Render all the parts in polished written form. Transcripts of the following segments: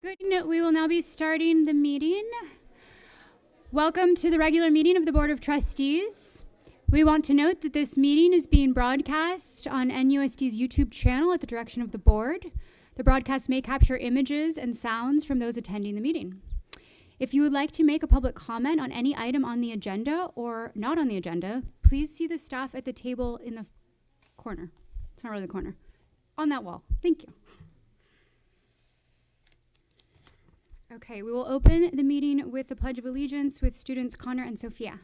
Good. We will now be starting the meeting. Welcome to the regular meeting of the Board of Trustees. We want to note that this meeting is being broadcast on NUSD's YouTube channel at the direction of the board. The broadcast may capture images and sounds from those attending the meeting. If you would like to make a public comment on any item on the agenda or not on the agenda, please see the staff at the table in the corner. It's not really the corner. On that wall. Thank you. Okay, we will open the meeting with the Pledge of Allegiance with students Connor and Sophia.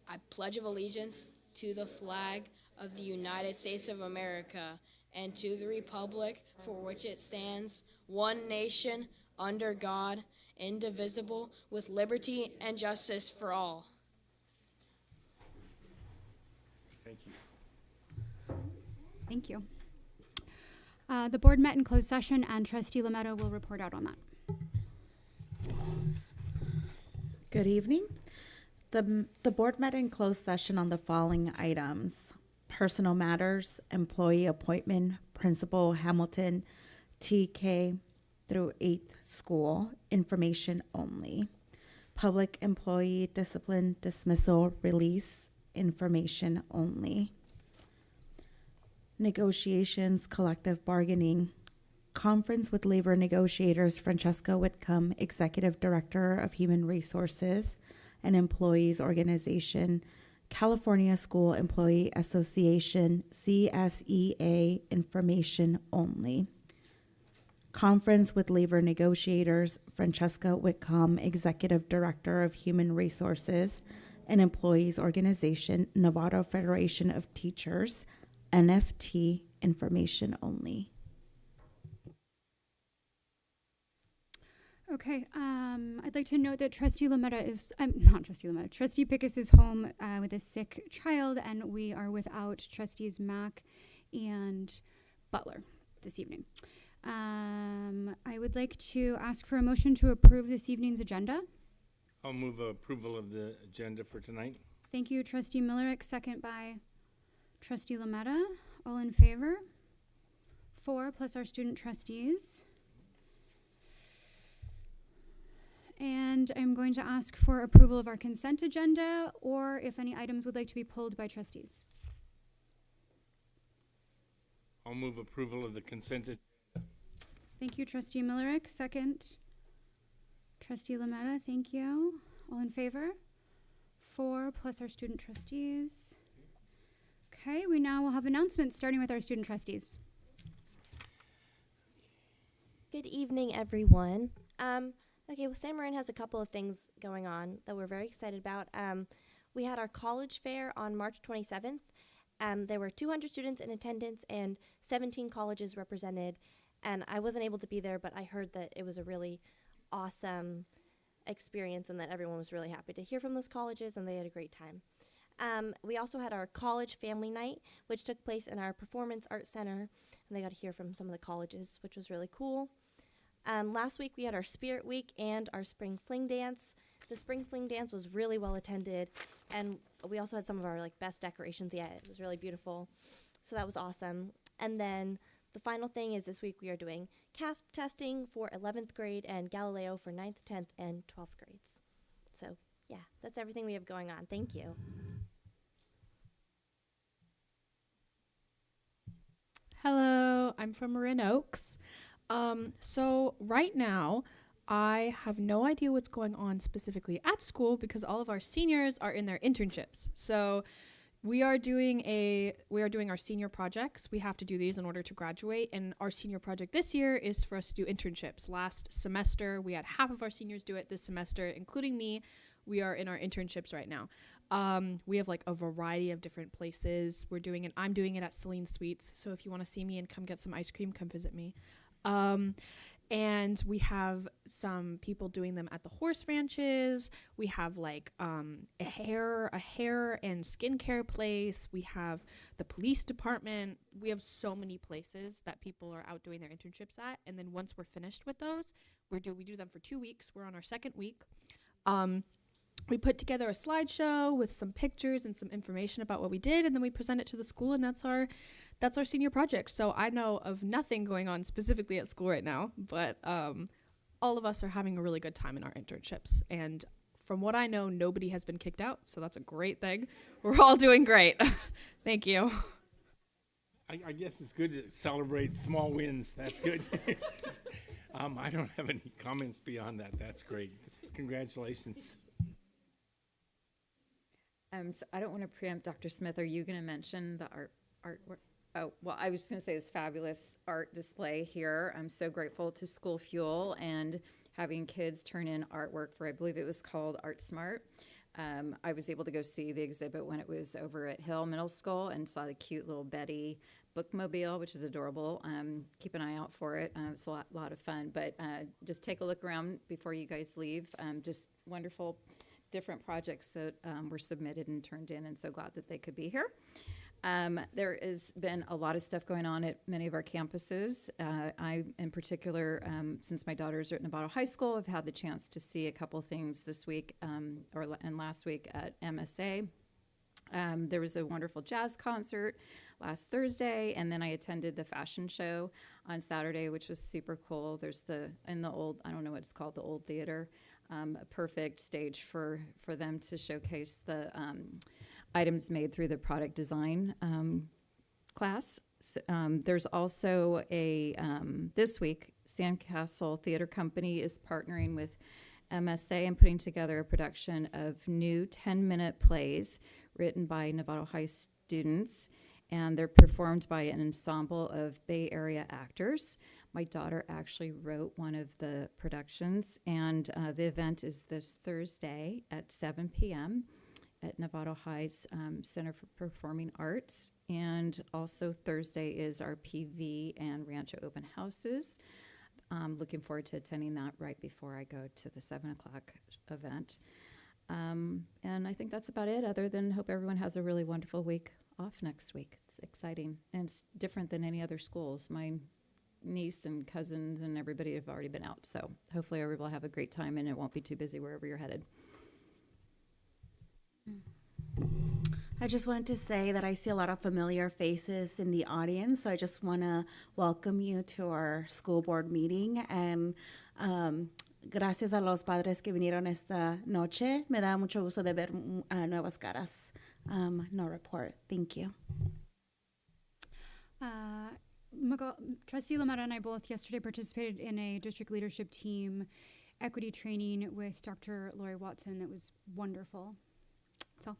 I pledge of allegiance to the flag of the United States of America and to the republic for which it stands, one nation, under God, indivisible, with liberty and justice for all. Thank you. Thank you. The board met in closed session, and Trustee Novato will report out on that. Good evening. The board met in closed session on the following items: personal matters, employee appointment, Principal Hamilton, TK through 8th school, information only. Public employee discipline, dismissal, release, information only. Negotiations, collective bargaining, conference with labor negotiators, Francesca Whitcomb, Executive Director of Human Resources and Employees Organization, California School Employee Association, CSEA, information only. Conference with labor negotiators, Francesca Whitcomb, Executive Director of Human Resources and Employees Organization, Novato Federation of Teachers, NFT, information only. Okay, I'd like to note that Trustee Pickus is home with a sick child, and we are without Trustees Mack and Butler this evening. I would like to ask for a motion to approve this evening's agenda. I'll move approval of the agenda for tonight. Thank you, Trustee Millerick, second by Trustee Lametta. All in favor? 4 plus our student trustees. And I'm going to ask for approval of our consent agenda, or if any items would like to be pulled by trustees. I'll move approval of the consent agenda. Thank you, Trustee Millerick. Second, Trustee Lametta. Thank you. All in favor? 4 plus our student trustees. Okay, we now will have announcements, starting with our student trustees. Good evening, everyone. San Marin has a couple of things going on that we're very excited about. We had our college fair on March 27th. There were 200 students in attendance and 17 colleges represented. And I wasn't able to be there, but I heard that it was a really awesome experience and that everyone was really happy to hear from those colleges and they had a great time. We also had our college family night, which took place in our Performance Arts Center, and they got to hear from some of the colleges, which was really cool. Last week, we had our Spirit Week and our Spring Fling Dance. The Spring Fling Dance was really well attended, and we also had some of our best decorations yet. It was really beautiful, so that was awesome. And then the final thing is this week we are doing CASP testing for 11th grade and Galileo for 9th, 10th, and 12th grades. So, yeah, that's everything we have going on. Thank you. Hello, I'm from Marin Oaks. So right now, I have no idea what's going on specifically at school because all of our seniors are in their internships. So we are doing our senior projects. We have to do these in order to graduate, and our senior project this year is for us to do internships. Last semester, we had half of our seniors do it. This semester, including me, we are in our internships right now. We have a variety of different places we're doing it. I'm doing it at Celine Sweets. So if you want to see me and come get some ice cream, come visit me. And we have some people doing them at the horse ranches. We have a hair and skincare place. We have the police department. We have so many places that people are out doing their internships at. And then once we're finished with those, we do them for 2 weeks. We're on our second week. We put together a slideshow with some pictures and some information about what we did, and then we present it to the school, and that's that's our senior project. So I know of nothing going on specifically at school right now, but all of us are having a really good time in our internships. And from what I know, nobody has been kicked out, so that's a great thing. We're all doing great. Thank you. I guess it's good to celebrate small wins. That's good. I don't have any comments beyond that. That's great. Congratulations. So I don't want to preempt Dr. Smith. Are you going to mention the artwork? Oh, well, I was just going to say this fabulous art display here. I'm so grateful to School Fuel and having kids turn in artwork for, I believe it was called Art Smart. I was able to go see the exhibit when it was over at Hill Middle School and saw the cute little Betty bookmobile, which is adorable. Keep an eye out for it. It's a lot of fun, but just take a look around before you guys leave. Just wonderful different projects that were submitted and turned in, and so glad that they could be here. There has been a lot of stuff going on at many of our campuses. I, in particular, since my daughters are at Novato High School, have had the chance to see a couple things this week and last week at MSA. There was a wonderful jazz concert last Thursday, and then I attended the fashion show on Saturday, which was super cool. There's in the old, I don't know what it's called, the old theater, a perfect stage for them to showcase the items made through the product design class. There's also this week, Sandcastle Theater Company is partnering with MSA and putting together a production of new 10-minute plays written by Novato High students, and they're performed by an ensemble of Bay Area actors. My daughter actually wrote one of the productions, and the event is this Thursday at 7 p.m. at Novato High's Center for Performing Arts, and also Thursday is our PV and Rancho open houses. Looking forward to attending that right before I go to the 7 o'clock event. And I think that's about it, other than hope everyone has a really wonderful week off next week. It's exciting, and it's different than any other schools. My niece and cousins and everybody have already been out, so hopefully everybody will have a great time and it won't be too busy wherever you're headed. I just wanted to say that I see a lot of familiar faces in the audience, so I just want to welcome you to our school board meeting, and gracias a los padres que vinieron esta noche. Me da mucho gusto de ver nuevas caras. No report. Thank you. Trustee Lametta and I both yesterday participated in a district leadership team equity training with Dr. Lori Watson that was wonderful. So.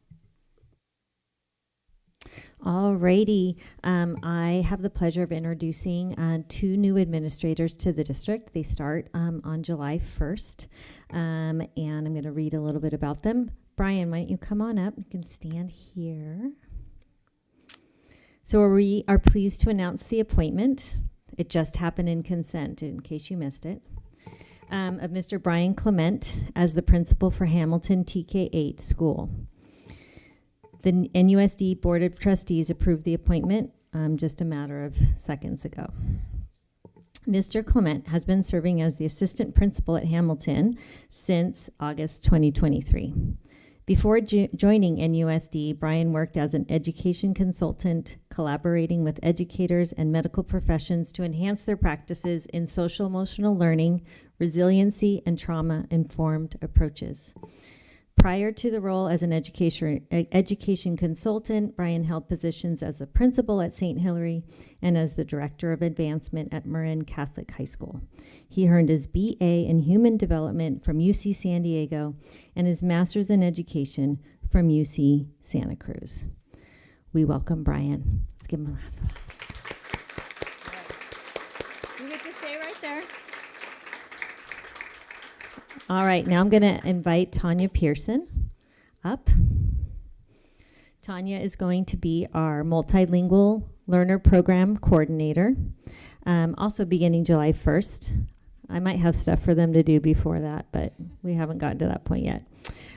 Alrighty, I have the pleasure of introducing two new administrators to the district. They start on July 1st, and I'm going to read a little bit about them. Brian, why don't you come on up? You can stand here. So we are pleased to announce the appointment. It just happened in consent, in case you missed it, of Mr. Brian Clement as the principal for Hamilton TK8 School. The NUSD Board of Trustees approved the appointment just a matter of seconds ago. Mr. Clement has been serving as the assistant principal at Hamilton since August 2023. Before joining NUSD, Brian worked as an education consultant, collaborating with educators and medical professions to enhance their practices in social emotional learning, resiliency, and trauma-informed approaches. Prior to the role as an education consultant, Brian held positions as a principal at St. Hilary and as the director of advancement at Marin Catholic High School. He earned his BA in Human Development from UC San Diego and his master's in education from UC Santa Cruz. We welcome Brian. Let's give him a round of applause. You get to stay right there. All right, now I'm going to invite Tanya Pearson up. Tanya is going to be our multilingual learner program coordinator, also beginning July 1st. I might have stuff for them to do before that, but we haven't gotten to that point yet.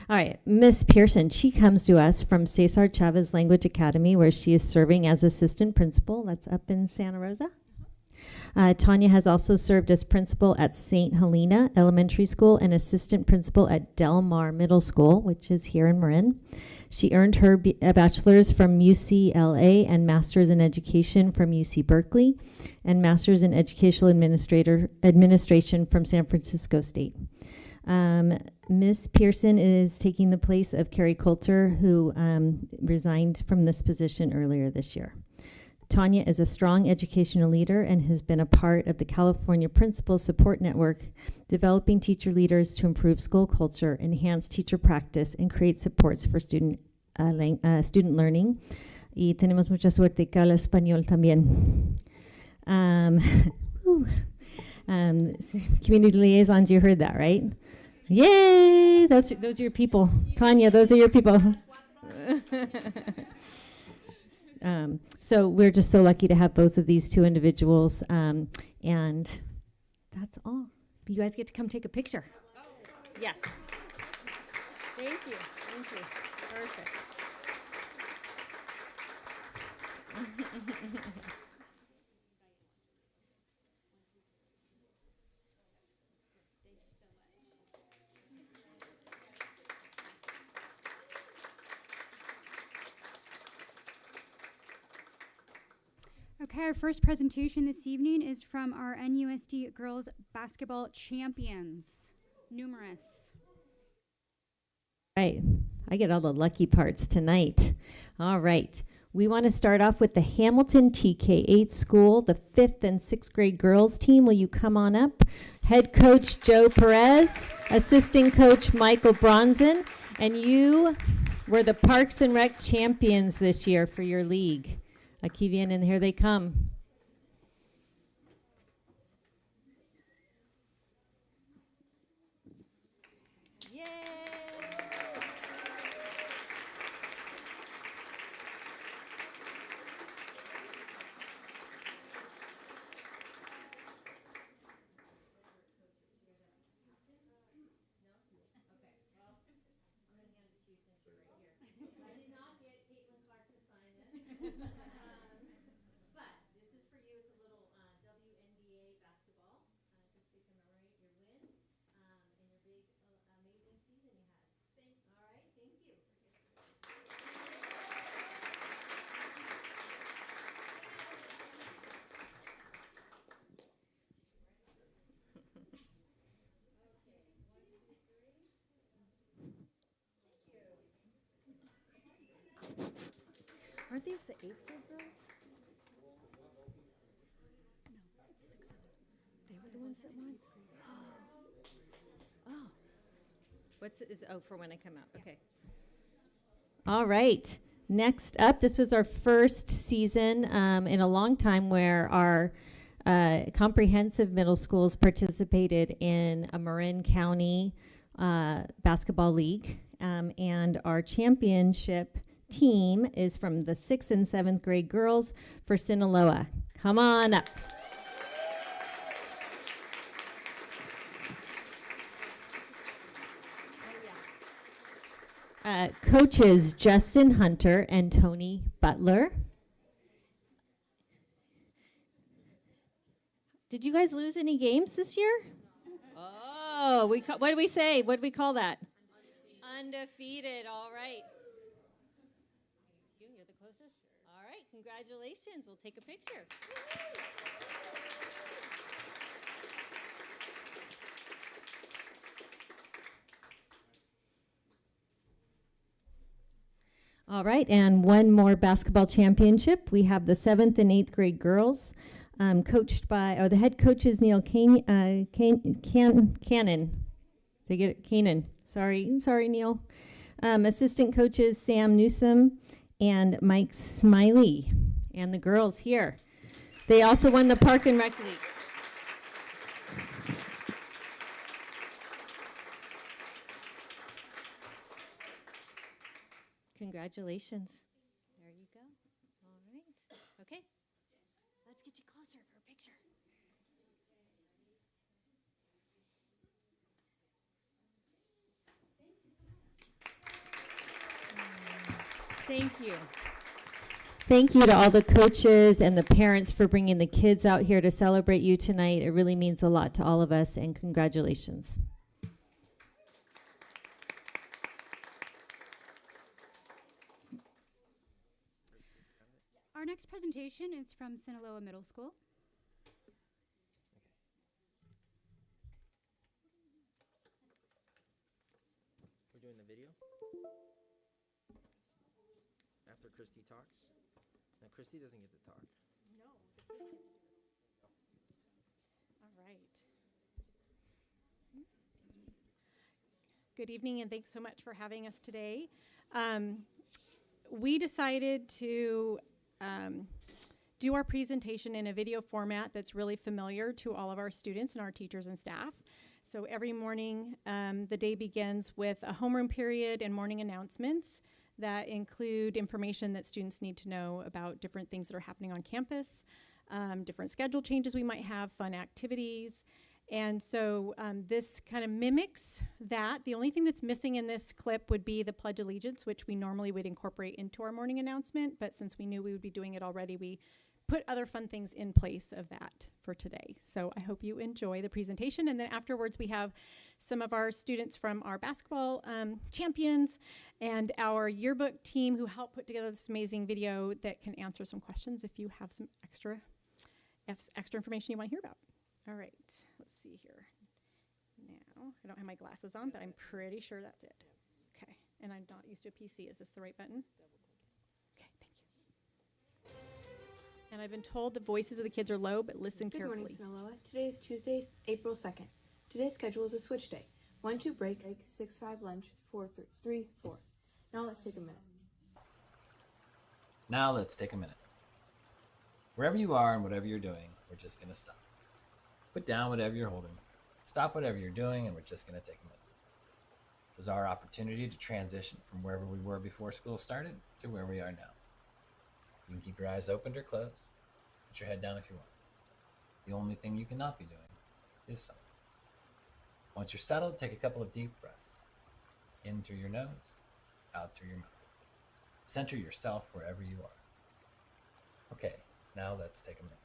All right, Miss Pearson, she comes to us from Cesar Chavez Language Academy, where she is serving as assistant principal. That's up in Santa Rosa. Tanya has also served as principal at St. Helena Elementary School and assistant principal at Del Mar Middle School, which is here in Marin. She earned her a bachelor's from UCLA and master's in education from UC Berkeley and master's in educational administration from San Francisco State. Ms. Pearson is taking the place of Carrie Coulter, who resigned from this position earlier this year. Tanya is a strong educational leader and has been a part of the California Principal Support Network, developing teacher leaders to improve school culture, enhance teacher practice, and create supports for student learning. Y tenemos mucha suerte que habla español también. Community liaisons, you heard that, right? Yay! Those are your people. Tanya, those are your people. So we're just so lucky to have both of these two individuals, and that's all. You guys get to come take a picture. Oh. Yes. Thank you. Thank you. Perfect. Okay, our first presentation this evening is from our NUSD girls basketball champions. Numerous. Right. I get all the lucky parts tonight. All right. We want to start off with the Hamilton TK8 school, the 5th and 6th grade girls team. Will you come on up? Head coach Joe Perez, assistant coach Michael Bronson, and you were the Parks and Rec champions this year for your league. Aquí vienen, here they come. Yay! Aren't these the 8th grade girls? No, it's 6, 7. They were the ones that won? Oh. For when I come out. Okay. All right. Next up, this was our first season in a long time where our comprehensive middle schools participated in a Marin County basketball league. And our championship team is from the 6th and 7th grade girls for Sinaloa. Come on up. Coaches Justin Hunter and Tony Butler. Did you guys lose any games this year? Oh, what did we say? What did we call that? Undefeated. All right. You're the closest. All right. Congratulations. We'll take a picture. All right, and one more basketball championship. We have the 7th and 8th grade girls, coached by, the head coach is Neil Cannon. They get it, Cannon. Sorry, Neil. Assistant coaches Sam Newsom and Mike Smiley. And the girls here. They also won the Park and Rec League. Congratulations. There you go. All right. Okay. Let's get you closer for a picture. Thank you. Thank you to all the coaches and the parents for bringing the kids out here to celebrate you tonight. It really means a lot to all of us, and congratulations. Our next presentation is from Sinaloa Middle School. We're doing the video? After Christy talks? No, Christy doesn't get to talk. All right. Good evening, and thanks so much for having us today. We decided to do our presentation in a video format that's really familiar to all of our students and our teachers and staff. So every morning, the day begins with a homeroom period and morning announcements that include information that students need to know about different things that are happening on campus, different schedule changes we might have, fun activities. And so this kind of mimics that. The only thing that's missing in this clip would be the Pledge of Allegiance, which we normally would incorporate into our morning announcement. But since we knew we would be doing it already, we put other fun things in place of that for today. So I hope you enjoy the presentation. And then afterwards, we have some of our students from our basketball champions and our yearbook team who helped put together this amazing video that can answer some questions if you have some extra information you want to hear about. All right, let's see here. Now, I don't have my glasses on, but I'm pretty sure that's it. Okay, and I'm not used to a PC. Is this the right button? Okay, thank you. And I've been told the voices of the kids are low, but listen Good carefully. morning, Sinaloa. Today is Tuesday, April 2nd. Today's schedule is a switch day. 1-2 break, 6-5 lunch, 4-3-4. Now let's take a minute. Now let's take a minute. Wherever you are and whatever you're doing, we're just going to stop. Put down whatever you're holding. Stop whatever you're doing, and we're just going to take a minute. This is our opportunity to transition from wherever we were before school started to where we are now. You can keep your eyes open or closed. Put your head down if you want. The only thing you cannot be doing is silent. Once you're settled, take a couple of deep breaths. In through your nose, out through your mouth. Center yourself wherever you are. Okay, now let's take a minute.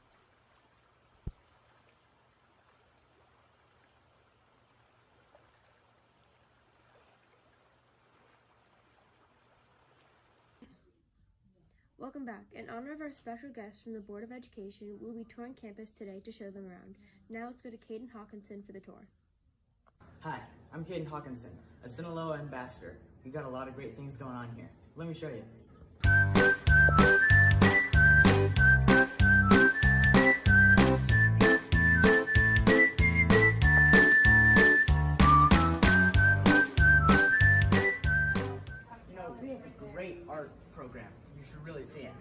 Welcome back. In honor of our special guests from the Board of Education, we'll be touring campus today to show them around. Now let's go to Caden Hawkinson for the tour. Hi, I'm Caden Hawkinson, a Sinaloa ambassador. We got a lot of great things going on here. Let me show you. You know, we have a great art program. You should really see it.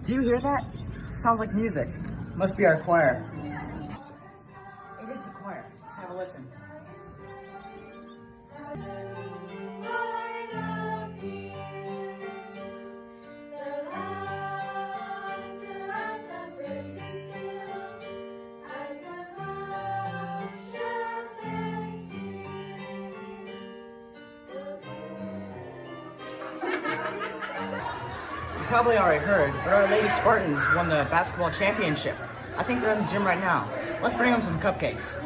Do you hear that? Sounds like music. Must be our choir. It is the choir. Let's have a listen. You probably already heard, but our Lady Spartans won the basketball championship. I think they're in the gym right now. Let's bring them some cupcakes.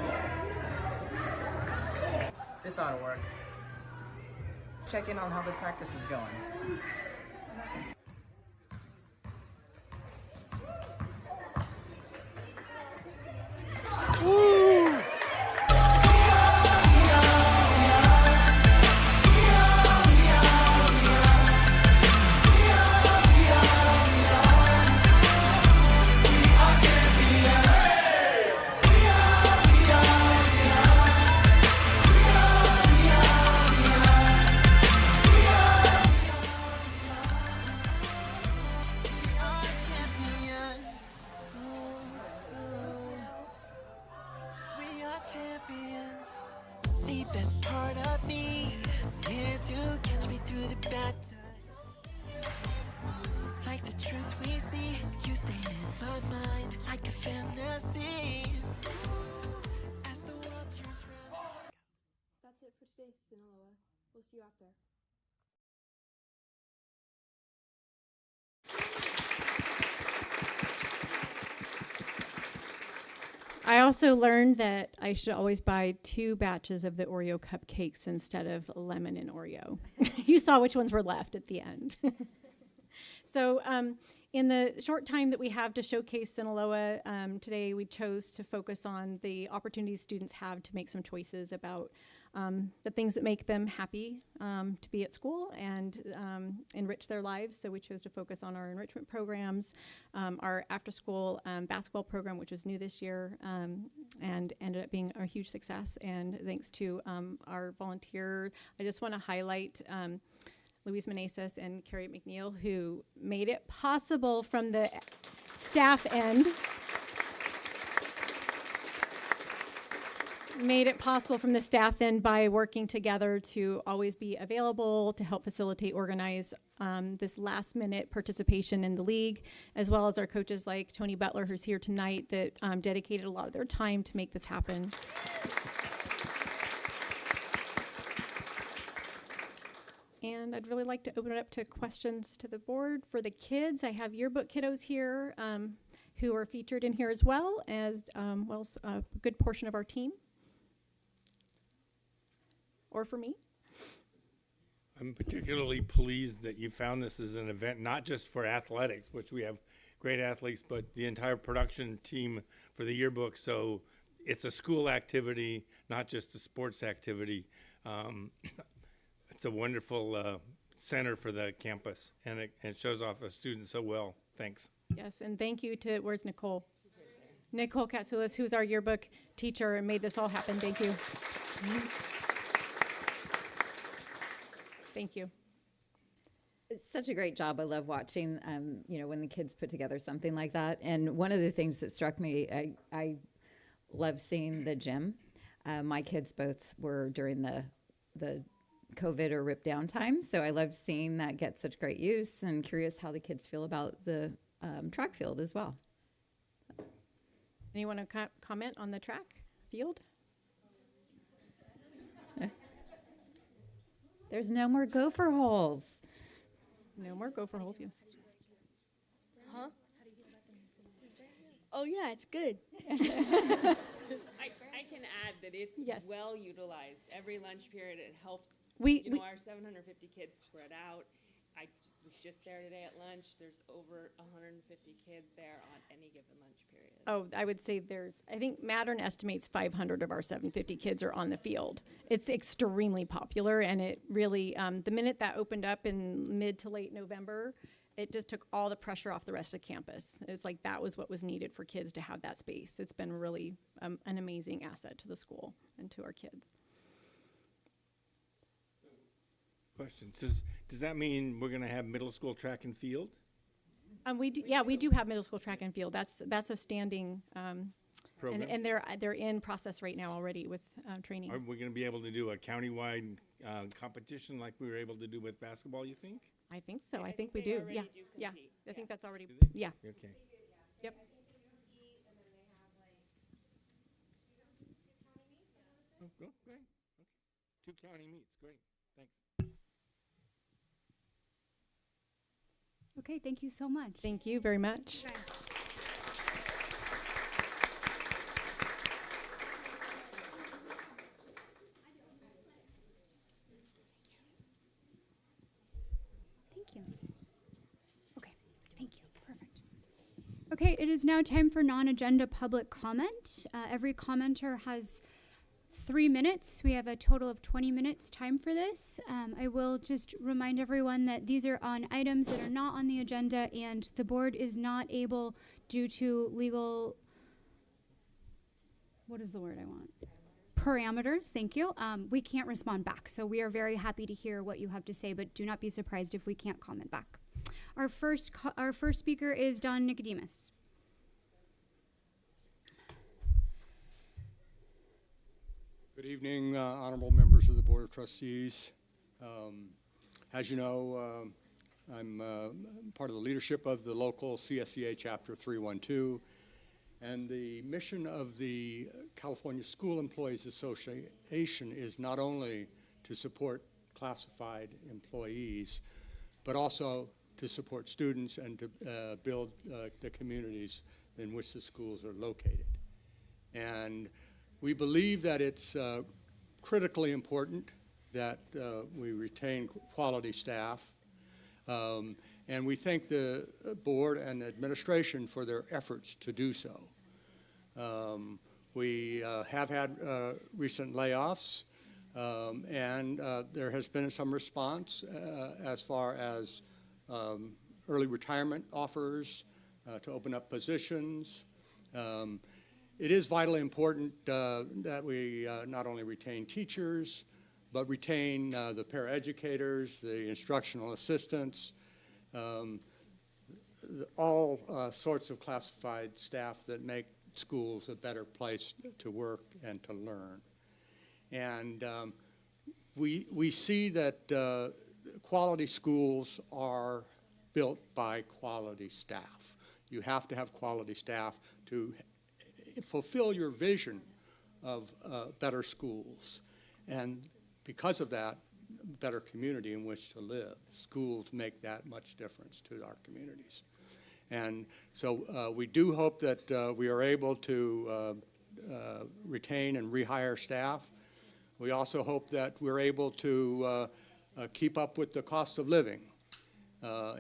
This ought to work. Check in on how the practice is going. like a fantasy. As the world turns round. That's it for today, Sinaloa. We'll see you out there. I also learned that I should always buy 2 batches of the Oreo cupcakes instead of lemon and Oreo. You saw which ones were left at the end. So in the short time that we have to showcase Sinaloa, today we chose to focus on the opportunities students have to make some choices about the things that make them happy to be at school and enrich their lives. So we chose to focus on our enrichment programs, our after-school basketball program, which was new this year and ended up being a huge success. And thanks to our volunteer, I just want to highlight Louise Meneses and Carrie McNeil, who made it possible from the staff end. Made it possible from the staff end by working together to always be available to help facilitate, organize this last minute participation in the league, as well as our coaches like Tony Butler, who's here tonight, that dedicated a lot of their time to make this happen. And I'd really like to open it up to questions to the board. For the kids, I have yearbook kiddos here who are featured in here as well as a good portion of our team. Or for me. I'm particularly pleased that you found this as an event, not just for athletics, which we have great athletes, but the entire production team for the yearbook. So it's a school activity, not just a sports activity. It's a wonderful center for the campus, and it shows off a student so well. Thanks. Yes, and thank you to, where's Nicole? Nicole Katsoulis, who's our yearbook teacher and made this all happen. Thank you. Thank you. It's such a great job. I love watching, when the kids put together something like that. And one of the things that struck me, I love seeing the gym. My kids both were during the COVID or rip down time, so I love seeing that get such great use, and curious how the kids feel about the track field as well. Anyone want to comment on the track field? There's no more gopher holes. No more gopher holes, yes. Huh? Oh yeah, it's good. I can add that it's well utilized. Every lunch period, it helps. Our 750 kids spread out. I was just there today at lunch. There's over 150 kids there on any given lunch period. Oh, I would say I think Mattern estimates 500 of our 750 kids are on the field. It's extremely popular, and it really, the minute that opened up in mid to late November, it just took all the pressure off the rest of campus. It's like that was what was needed for kids to have that space. It's been really an amazing asset to the school and to our kids. Question, does that mean we're going to have middle school track and field? We do have middle school track and field. That's a standing program, and they're in process right now already with training. Are we going to be able to do a countywide competition like we were able to do with basketball, you think? I think so. I think we do. Yeah. I think that's already. Yeah. Okay. Yep. Oh, great. Okay. 2 county meets. Great. Thanks. Okay, thank you so much. Thank you very much. Okay. Thank you. Okay, thank you. Perfect. Okay, it is now time for non-agenda public comment. Every commenter has 3 minutes. We have a total of 20 minutes time for this. I will just remind everyone that these are on items that are not on the agenda, and the board is not able, due to legal, what is the word I want? Parameters, thank you. We can't respond back, so we are very happy to hear what you have to say, but do not be surprised if we can't comment back. Our first speaker is Don Nicodemus. Good evening, honorable members of the Board of Trustees. As you know, I'm part of the leadership of the local CSEA Chapter 312, And the mission of the California School Employees Association is not only to support classified employees, but also to support students and to build the communities in which the schools are located. And we believe that it's critically important that we retain quality staff. And we thank the board and the administration for their efforts to do so. We have had recent layoffs, and there has been some response as far as early retirement offers to open up positions. It is vitally important that we not only retain teachers, but retain the paraeducators, the instructional assistants, all sorts of classified staff that make schools a better place to work and to learn. And we see that quality schools are built by quality staff. You have to have quality staff to fulfill your vision of better schools. And because of that, better community in which to live. Schools make that much difference to our communities. And so we do hope that we are able to retain and rehire staff. We also hope that we're able to keep up with the cost of living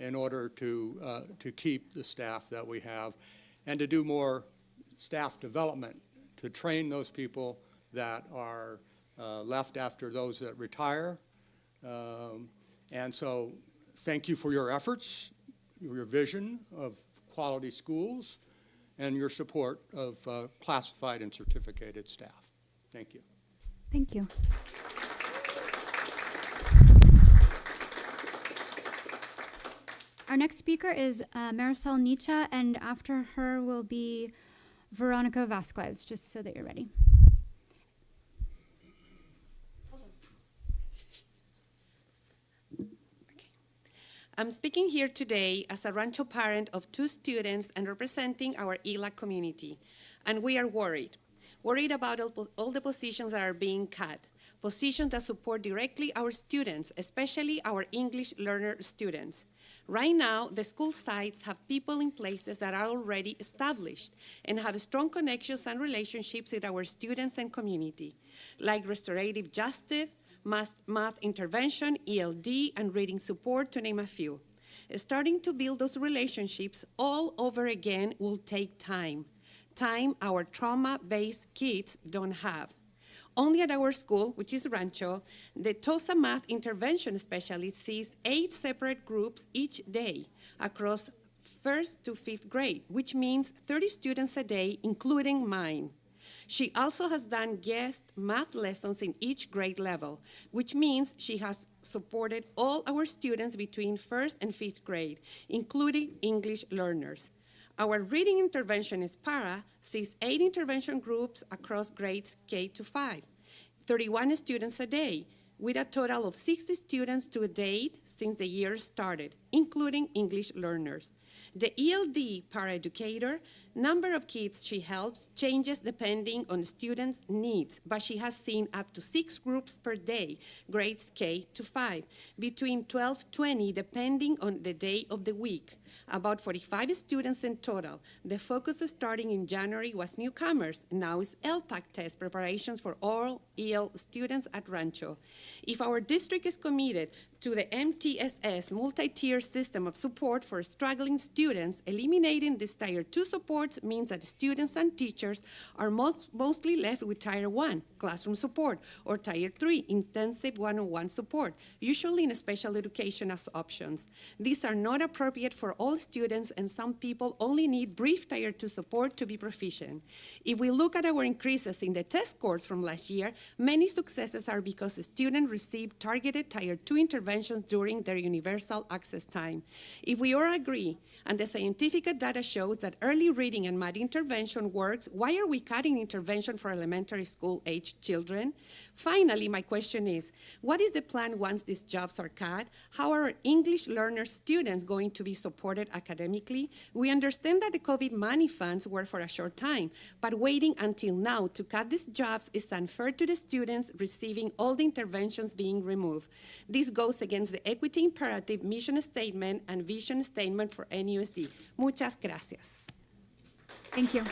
in order to keep the staff that we have and to do more staff development to train those people that are left after those that retire. And so thank you for your efforts, your vision of quality schools, and your support of classified and certificated staff. Thank you. Thank you. Our next speaker is Marisol Nita, and after her will be Veronica Vasquez, just so that you're ready. I'm speaking here today as a Rancho parent of 2 students and representing our ELAC community. And we are worried about all the positions that are being cut, positions that support directly our students, especially our English learner students. Right now, the school sites have people in places that are already established and have strong connections and relationships with our students and community, like restorative justice, math intervention, ELD, and reading support, to name a few. Starting to build those relationships all over again will take time our trauma-based kids don't have. Only at our school, which is Rancho, the TOSA math intervention specialist sees 8 separate groups each day across 1st to 5th grade, which means 30 students a day, including mine. She also has done guest math lessons in each grade level, which means she has supported all our students between 1st and 5th grade, including English learners. Our reading interventionist Para sees 8 intervention groups across grades K to 5, 31 students a day, with a total of 60 students to date since the year started, including English learners. The ELD paraeducator, number of kids she helps changes depending on students' needs, but she has seen up to 6 groups per day, grades K to 5, between 12-20 depending on the day of the week. About 45 students in total. The focus starting in January was newcomers. Now is LPAC test preparations for all EL students at Rancho. If our district is committed to the MTSS multi-tier system of support for struggling students, eliminating this Tier 2 support means that students and teachers are mostly left with Tier 1, classroom support, or Tier 3, intensive one-on-one support, usually in special education as options. These are not appropriate for all students, and some people only need brief Tier 2 support to be proficient. If we look at our increases in the test scores from last year, many successes are because students received targeted Tier 2 intervention interventions during their universal access time. If we all agree, and the scientific data shows that early reading and math intervention works, why are we cutting intervention for elementary school-aged children? Finally, my question is, what is the plan once these jobs are cut? How are English learner students going to be supported academically? We understand that the COVID money funds were for a short time, but waiting until now to cut these jobs is unfair to the students receiving all the interventions being removed. This goes against the equity imperative mission statement and vision statement for NUSD. Muchas gracias. Thank you.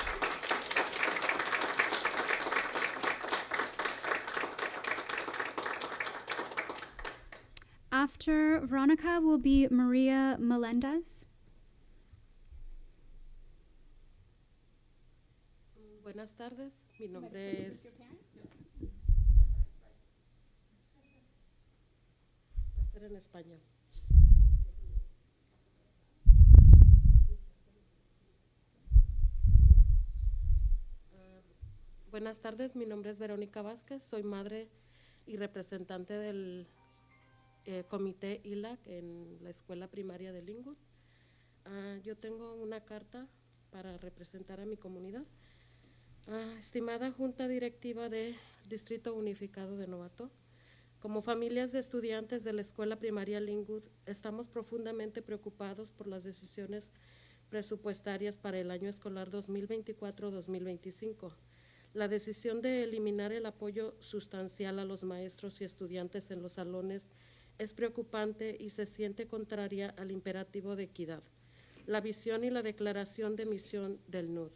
After Veronica will be Maria Melendez. Buenas tardes, mi nombre es... Va a ser en español. Buenas tardes, mi nombre es Verónica Vázquez, soy madre y representante del comité ILAC en la escuela primaria de Linwood. Yo tengo una carta para representar a mi comunidad. Estimada Junta Directiva del Distrito Unificado de Novato, como familias de estudiantes de la escuela primaria Linwood, estamos profundamente preocupados por las decisiones presupuestarias para el año escolar 2024-2025. La decisión de eliminar el apoyo sustancial a los maestros y estudiantes en los salones es preocupante y se siente contraria al imperativo de equidad, la visión y la declaración de misión del NUD.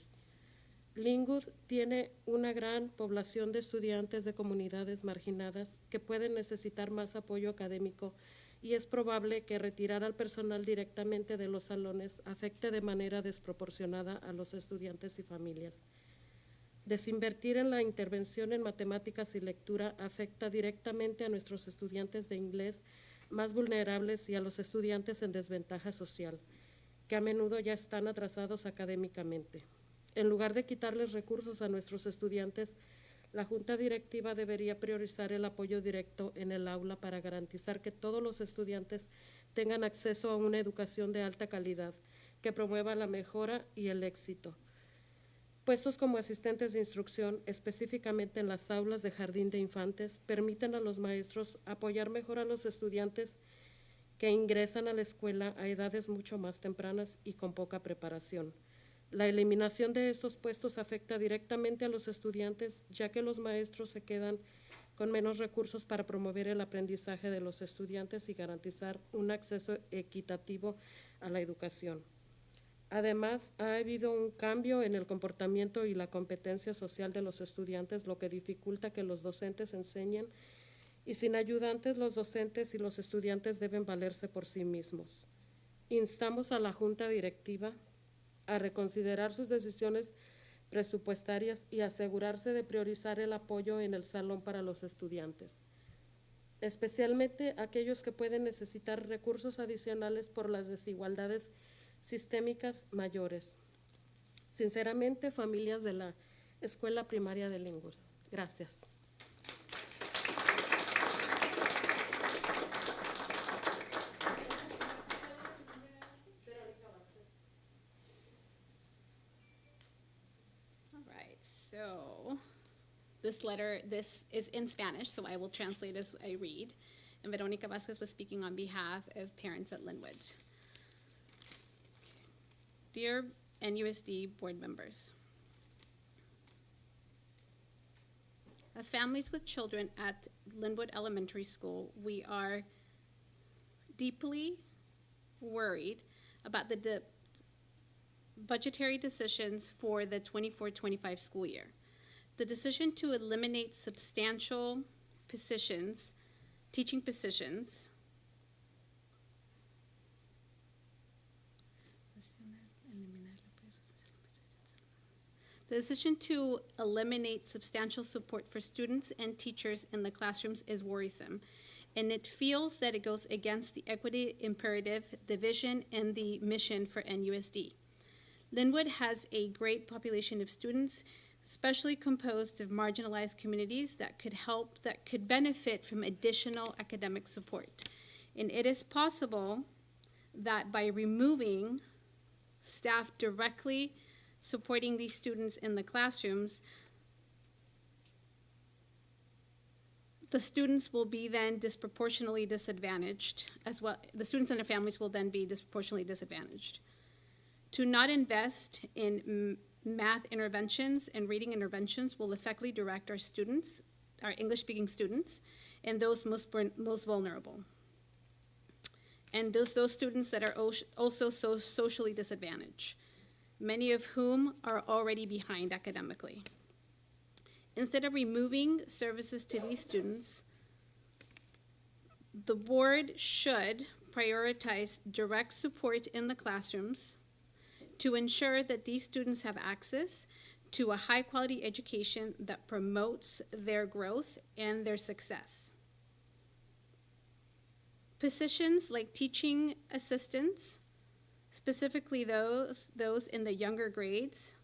Linwood tiene una gran población de estudiantes de comunidades marginadas que pueden necesitar más apoyo académico y es probable que retirar al personal directamente de los salones afecte de manera desproporcionada a los estudiantes y familias. Desinvertir en la intervención en matemáticas y lectura afecta directamente a nuestros estudiantes de inglés más vulnerables y a los estudiantes en desventaja social, que a menudo ya están atrasados académicamente. En lugar de quitarles recursos a nuestros estudiantes, la Junta Directiva debería priorizar el apoyo directo en el aula para garantizar que todos los estudiantes tengan acceso a una educación de alta calidad que promueva la mejora y el éxito. Puestos como asistentes de instrucción, específicamente en las aulas de jardín de infantes, permiten a los maestros apoyar mejor a los estudiantes que ingresan a la escuela a edades mucho más tempranas y con poca preparación. La eliminación de estos puestos afecta directamente a los estudiantes, ya que los maestros se quedan con menos recursos para promover el aprendizaje de los estudiantes y garantizar un acceso equitativo a la educación. Además, ha habido un cambio en el comportamiento y la competencia social de los estudiantes, lo que dificulta que los docentes enseñen, y sin ayudantes los docentes y los estudiantes deben valerse por sí mismos. Instamos a la Junta Directiva a reconsiderar sus decisiones presupuestarias y asegurarse de priorizar el apoyo en el salón para los estudiantes, especialmente aquellos que pueden necesitar recursos adicionales por las desigualdades sistémicas mayores. Sinceramente, familias de la Escuela Primaria de Linwood. Gracias. So this is in Spanish, so I will translate as I read. And Veronica Vasquez was speaking on behalf of parents at Linwood. Dear NUSD board members, as families with children at Linwood Elementary School, we are deeply worried about the budgetary decisions for the 24-25 school year. The decision to eliminate substantial positions, teaching positions, the decision to eliminate substantial support for students and teachers in the classrooms is worrisome, and it feels that it goes against the equity imperative, the vision, and the mission for NUSD. Linwood has a great population of students, especially composed of marginalized communities that could benefit from additional academic support. And it is possible that by removing staff directly supporting these students in the classrooms, the students will be then disproportionately disadvantaged as well. The students and their families will then be disproportionately disadvantaged. To not invest in math interventions and reading interventions will effectively direct our students, our English-speaking students, and those most vulnerable. And those students that are also so socially disadvantaged, many of whom are already behind academically. Instead of removing services to these students, the board should prioritize direct support in the classrooms to ensure that these students have access to a high-quality education that promotes their growth and their success. Positions like teaching assistants, specifically those in the younger grades,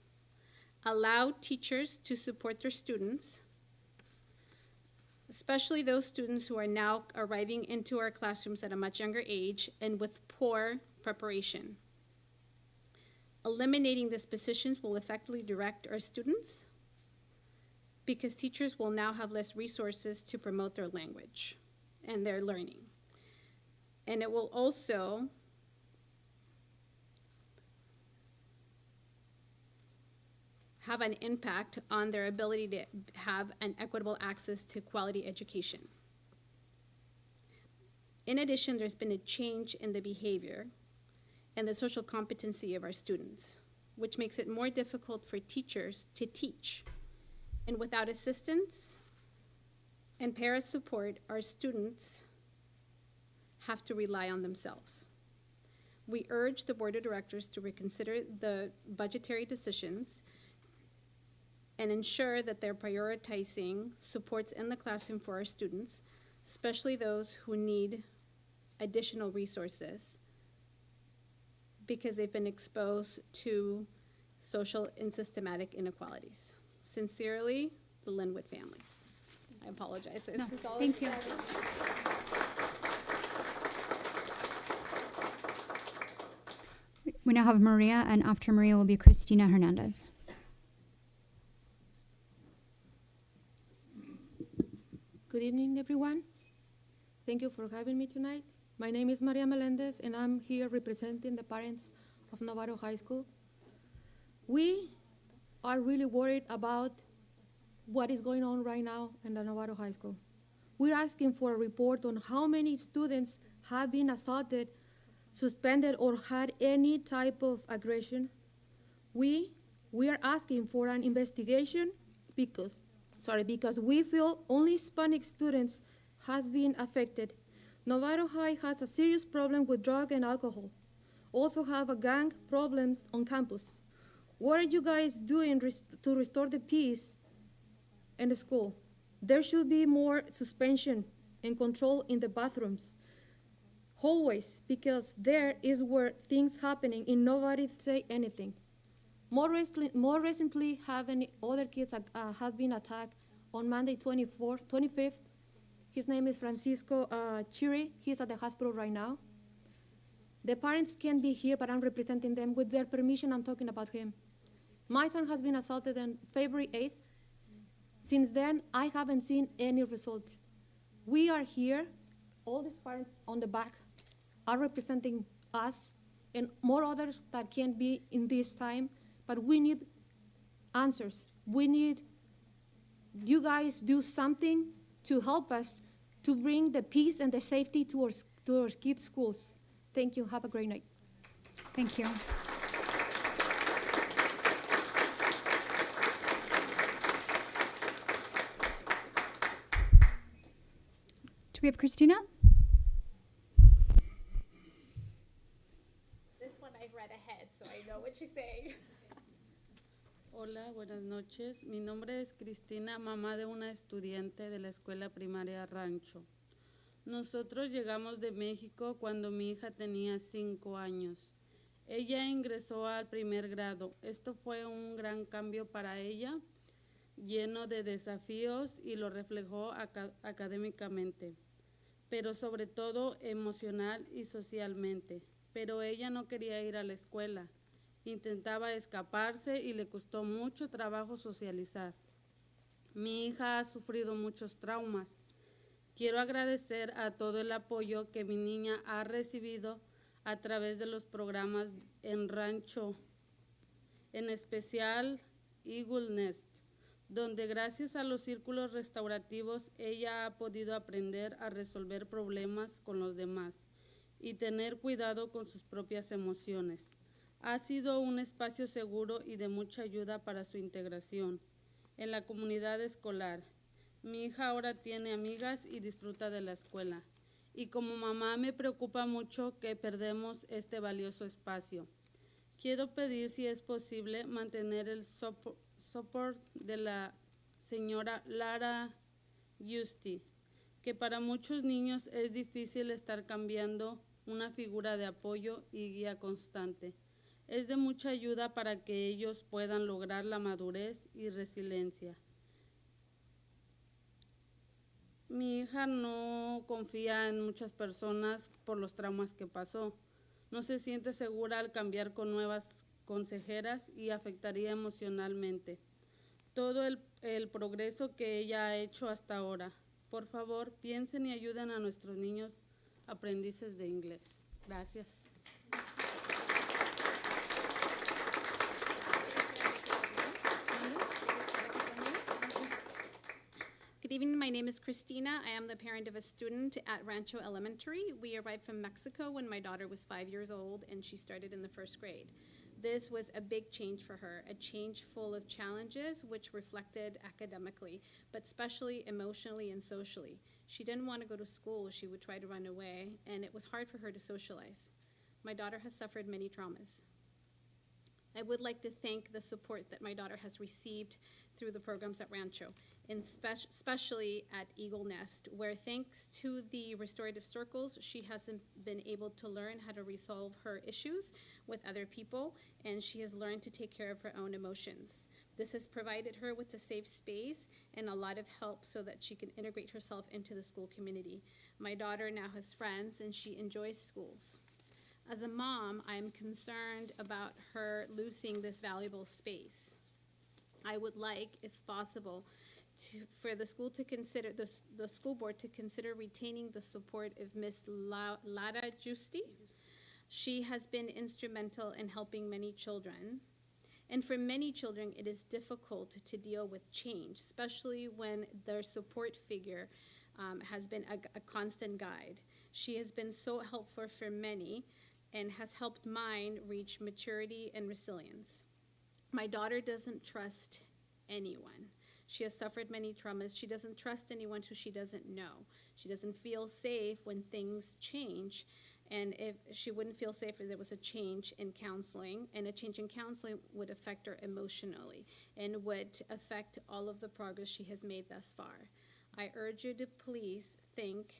allow teachers to support their students, especially those students who are now arriving into our classrooms at a much younger age and with poor preparation. Eliminating these positions will effectively direct our students because teachers will now have less resources to promote their language and their learning. And it will also have an impact on their ability to have an equitable access to quality education. In addition, there's been a change in the behavior and the social competency of our students, which makes it more difficult for teachers to teach. And without assistance and parent support, our students have to rely on themselves. We urge the board of directors to reconsider the budgetary decisions and ensure that they're prioritizing supports in the classroom for our students, especially those who need additional resources because they've been exposed to social and systematic inequalities. Sincerely, the Linwood families. I apologize. No, thank you. We now have Maria, and after Maria will be Christina Hernandez. Good evening, everyone. Thank you for having me tonight. My name is Maria Melendez, and I'm here representing the parents of Novato High School. We are really worried about what is going on right now in the Novato High School. We're asking for a report on how many students have been assaulted, suspended, or had any type of aggression. We are asking for an investigation because we feel only Hispanic students has been affected. Novato High has a serious problem with drug and alcohol. Also have a gang problems on campus. What are you guys doing to restore the peace in the school? There should be more suspension and control in the bathrooms, hallways, because there is where things happening and nobody say anything. More recently, other kids have been attacked on Monday 25th. His name is Francisco Chiri. He's at the hospital right now. The parents can't be here, but I'm representing them. With their permission, I'm talking about him. My son has been assaulted on February 8th. Since then, I haven't seen any result. We are here. All these parents on the back are representing us and more others that can't be in this time, but we need answers. We need you guys do something to help us to bring the peace and the safety to our kids' schools. Thank you. Have a great night. Thank you. Do we have Christina? This one I've read ahead, so I know what she's saying. Hola, buenas noches. Mi nombre es Cristina, mamá de una estudiante de la escuela primaria Rancho. Nosotros llegamos de México cuando mi hija tenía 5 años. Ella ingresó al primer grado. Esto fue un gran cambio para ella, lleno de desafíos y lo reflejó académicamente. pero sobre todo emocional y socialmente. Pero ella no quería ir a la escuela. Intentaba escaparse y le costó mucho trabajo socializar. Mi hija ha sufrido muchos traumas. Quiero agradecer a todo el apoyo que mi niña ha recibido a través de los programas en Rancho, en especial Eagle Nest, donde gracias a los círculos restaurativos ella ha podido aprender a resolver problemas con los demás y tener cuidado con sus propias emociones. Ha sido un espacio seguro y de mucha ayuda para su integración en la comunidad escolar. Mi hija ahora tiene amigas y disfruta de la escuela. Y como mamá me preocupa mucho que perdemos este valioso espacio. Quiero pedir si es posible mantener el support de la señora Lara Justi, que para muchos niños es difícil estar cambiando una figura de apoyo y guía constante. Es de mucha ayuda para que ellos puedan lograr la madurez y resiliencia. Mi hija no confía en muchas personas por los traumas que pasó. No se siente segura al cambiar con nuevas consejeras y afectaría emocionalmente todo el progreso que ella ha hecho hasta ahora. Por favor, piensen y ayuden a nuestros niños aprendices de inglés. Gracias. Good evening, my name is Christina. I am the parent of a student at Rancho Elementary. We arrived from Mexico when my daughter was 5 years old and she started in the first grade. This was a big change for her, a change full of challenges which reflected academically, but especially emotionally and socially. She didn't want to go to school, she would try to run away, and it was hard for her to socialize. My daughter has suffered many traumas. I would like to thank the support that my daughter has received through the programs at Rancho, and especially at Eagle Nest, where thanks to the restorative circles, she has been able to learn how to resolve her issues with other people, and she has learned to take care of her own emotions. This has provided her with a safe space and a lot of help so that she can integrate herself into the school community. My daughter now has friends and she enjoys schools. As a mom, I'm concerned about her losing this valuable space. I would like, if possible, for the school to consider, the school board to consider retaining the support of Miss Lara Justi. She has been instrumental in helping many children. And for many children, it is difficult to deal with change, especially when their support figure has been a constant guide. She has been so helpful for many and has helped mine reach maturity and resilience. My daughter doesn't trust anyone. She has suffered many traumas. She doesn't trust anyone who she doesn't know. She doesn't feel safe when things change. And if she wouldn't feel safe if there was a change in counseling, and a change in counseling would affect her emotionally and would affect all of the progress she has made thus far. I urge you to please think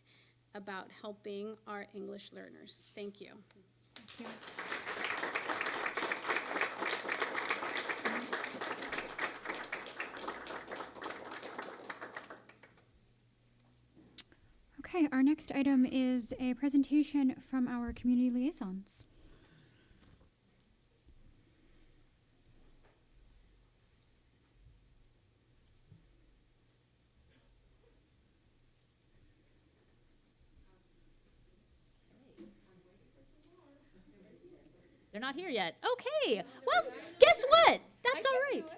about helping our English learners. Thank you. Thank you. Okay, our next item is a presentation from our community liaisons. They're not here yet. Okay. Well, guess what? That's all right.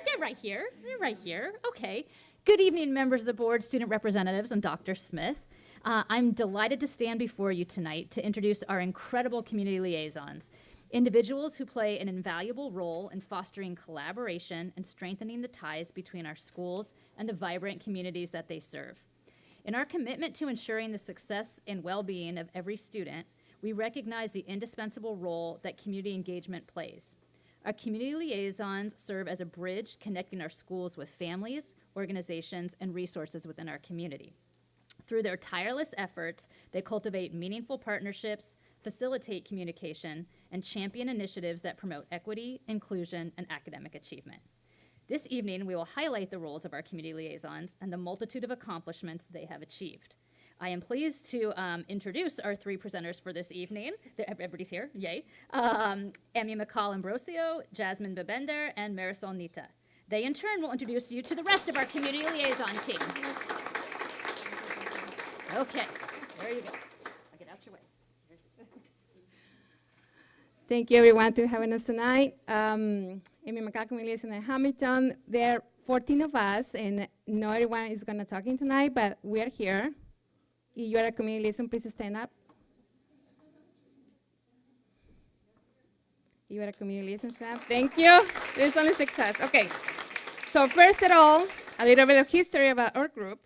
They're right here. They're right here. Okay. Good evening, members of the board, student representatives, and Dr. Smith. I'm delighted to stand before you tonight to introduce our incredible community liaisons, individuals who play an invaluable role in fostering collaboration and strengthening the ties between our schools and the vibrant communities that they serve. In our commitment to ensuring the success and well-being of every student, we recognize the indispensable role that community engagement plays. Our community liaisons serve as a bridge connecting our schools with families, organizations, and resources within our community. Through their tireless efforts, they cultivate meaningful partnerships, facilitate communication, and champion initiatives that promote equity, inclusion, and academic achievement. This evening, we will highlight the roles of our community liaisons and the multitude of accomplishments they have achieved. I am pleased to introduce our three presenters for this evening. Everybody's here, yay. Emmy McCall Ambrosio, Jasmine Babender, and Marisol Nita. They in turn will introduce you to the rest of our community liaison team. Okay, there you go. I'll get out your way. Thank you everyone for having us tonight. Amy McCall, Community Liaison in Hamilton. There are 14 of us, and not everyone is going to talk in tonight, but we are here. If you are a community liaison, please stand up. You are a community liaison staff. Thank you. There's only success. Okay. So first of all, a little bit of history about our group.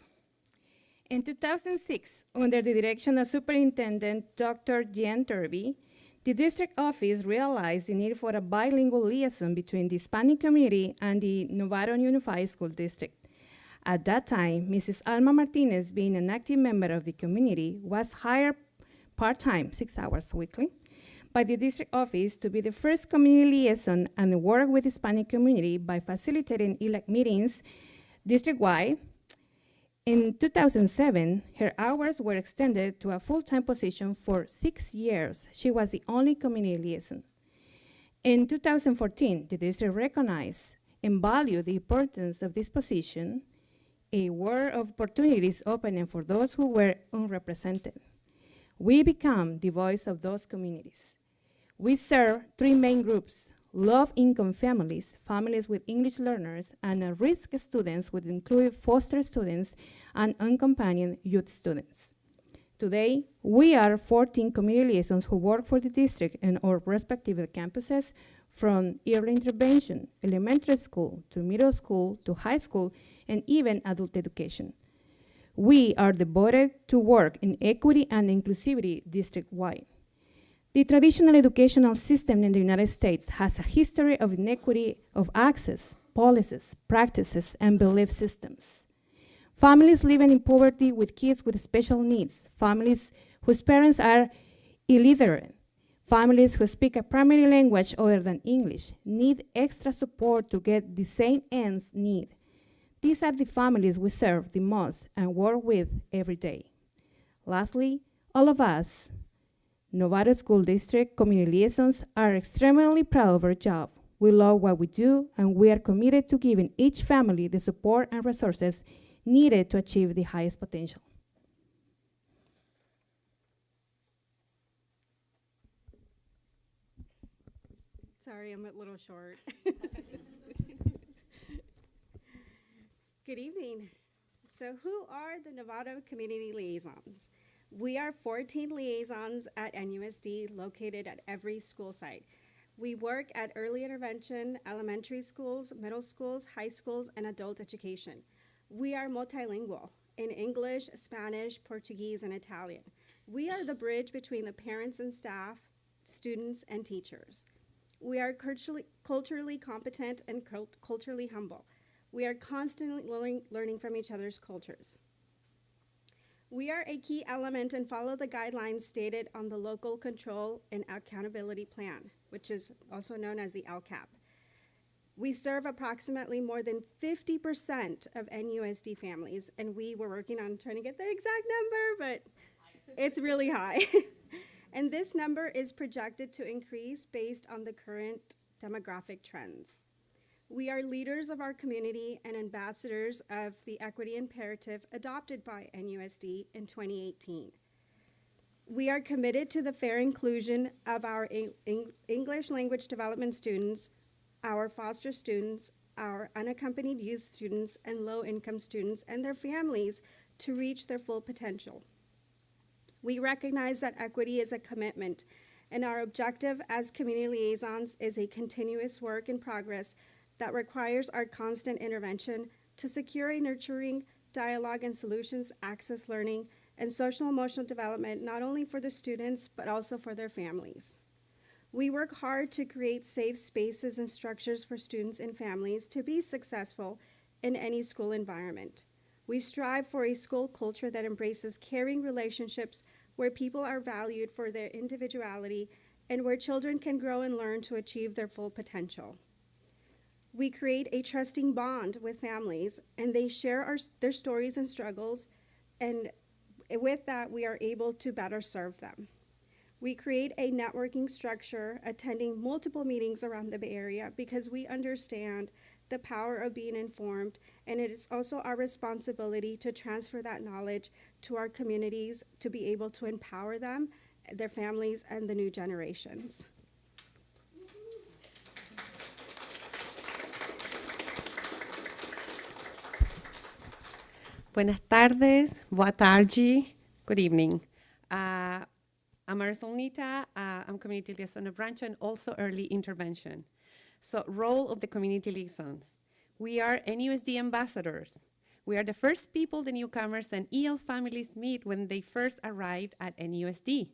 In 2006, under the direction of Superintendent Dr. Jan Turby, the district office realized the need for a bilingual liaison between the Hispanic community and the Novato Unified School District. At that time, Mrs. Alma Martinez, being an active member of the community, was hired part-time, 6 hours weekly, by the district office to be the first community liaison and work with the Hispanic community by facilitating ELAC meetings district-wide. In 2007, her hours were extended to a full-time position for 6 years. She was the only community liaison. In 2014, the district recognized and valued the importance of this position, a world of opportunities opening for those who were unrepresented. We become the voice of those communities. We serve 3 main groups: low-income families, families with English learners, and at-risk students, which include foster students and unaccompanied youth students. Today, we are 14 community liaisons who work for the district and our respective campuses, from early intervention, elementary school, to middle school, to high school, and even adult education. We are devoted to work in equity and inclusivity district-wide. The traditional educational system in the United States has a history of inequity of access, policies, practices, and belief systems. Families living in poverty with kids with special needs, families whose parents are illiterate, families who speak a primary language other than English need extra support to get the same ends need. These are the families we serve the most and work with every day. Lastly, all of us, Novato School District community liaisons, are extremely proud of our job. We love what we do, and we are committed to giving each family the support and resources needed to achieve the highest potential. Sorry, I'm a little short. Good evening. So who are the Novato Community Liaisons? We are 14 liaisons at NUSD located at every school site. We work at early intervention, elementary schools, middle schools, high schools, and adult education. We are multilingual in English, Spanish, Portuguese, and Italian. We are the bridge between the parents and staff, students, and teachers. We are culturally competent and culturally humble. We are constantly learning from each other's cultures. We are a key element and follow the guidelines stated on the Local Control and Accountability Plan, which is also known as the LCAP. We serve approximately more than 50% of NUSD families, and we were working on trying to get the exact number, but it's really high. And this number is projected to increase based on the current demographic trends. We are leaders of our community and ambassadors of the equity imperative adopted by NUSD in 2018. We are committed to the fair inclusion of our English language development students, our foster students, our unaccompanied youth students, and low-income students and their families to reach their full potential. We recognize that equity is a commitment, and our objective as community liaisons is a continuous work in progress that requires our constant intervention to secure a nurturing dialogue and solutions, access learning, and social emotional development, not only for the students, but also for their families. We work hard to create safe spaces and structures for students and families to be successful in any school environment. We strive for a school culture that embraces caring relationships where people are valued for their individuality and where children can grow and learn to achieve their full potential. We create a trusting bond with families, and they share their stories and struggles, and with that, we are able to better serve them. We create a networking structure, attending multiple meetings around the Bay Area because we understand the power of being informed, and it is also our responsibility to transfer that knowledge to our communities to be able to empower them, their families, and the new generations. Buenas tardes, boa tarde, good evening. I'm Marisol Nita, I'm Community Liaison of Rancho and also Early Intervention. So, role of the Community Liaisons. We are NUSD ambassadors. We are the first people the newcomers and EL families meet when they first arrive at NUSD.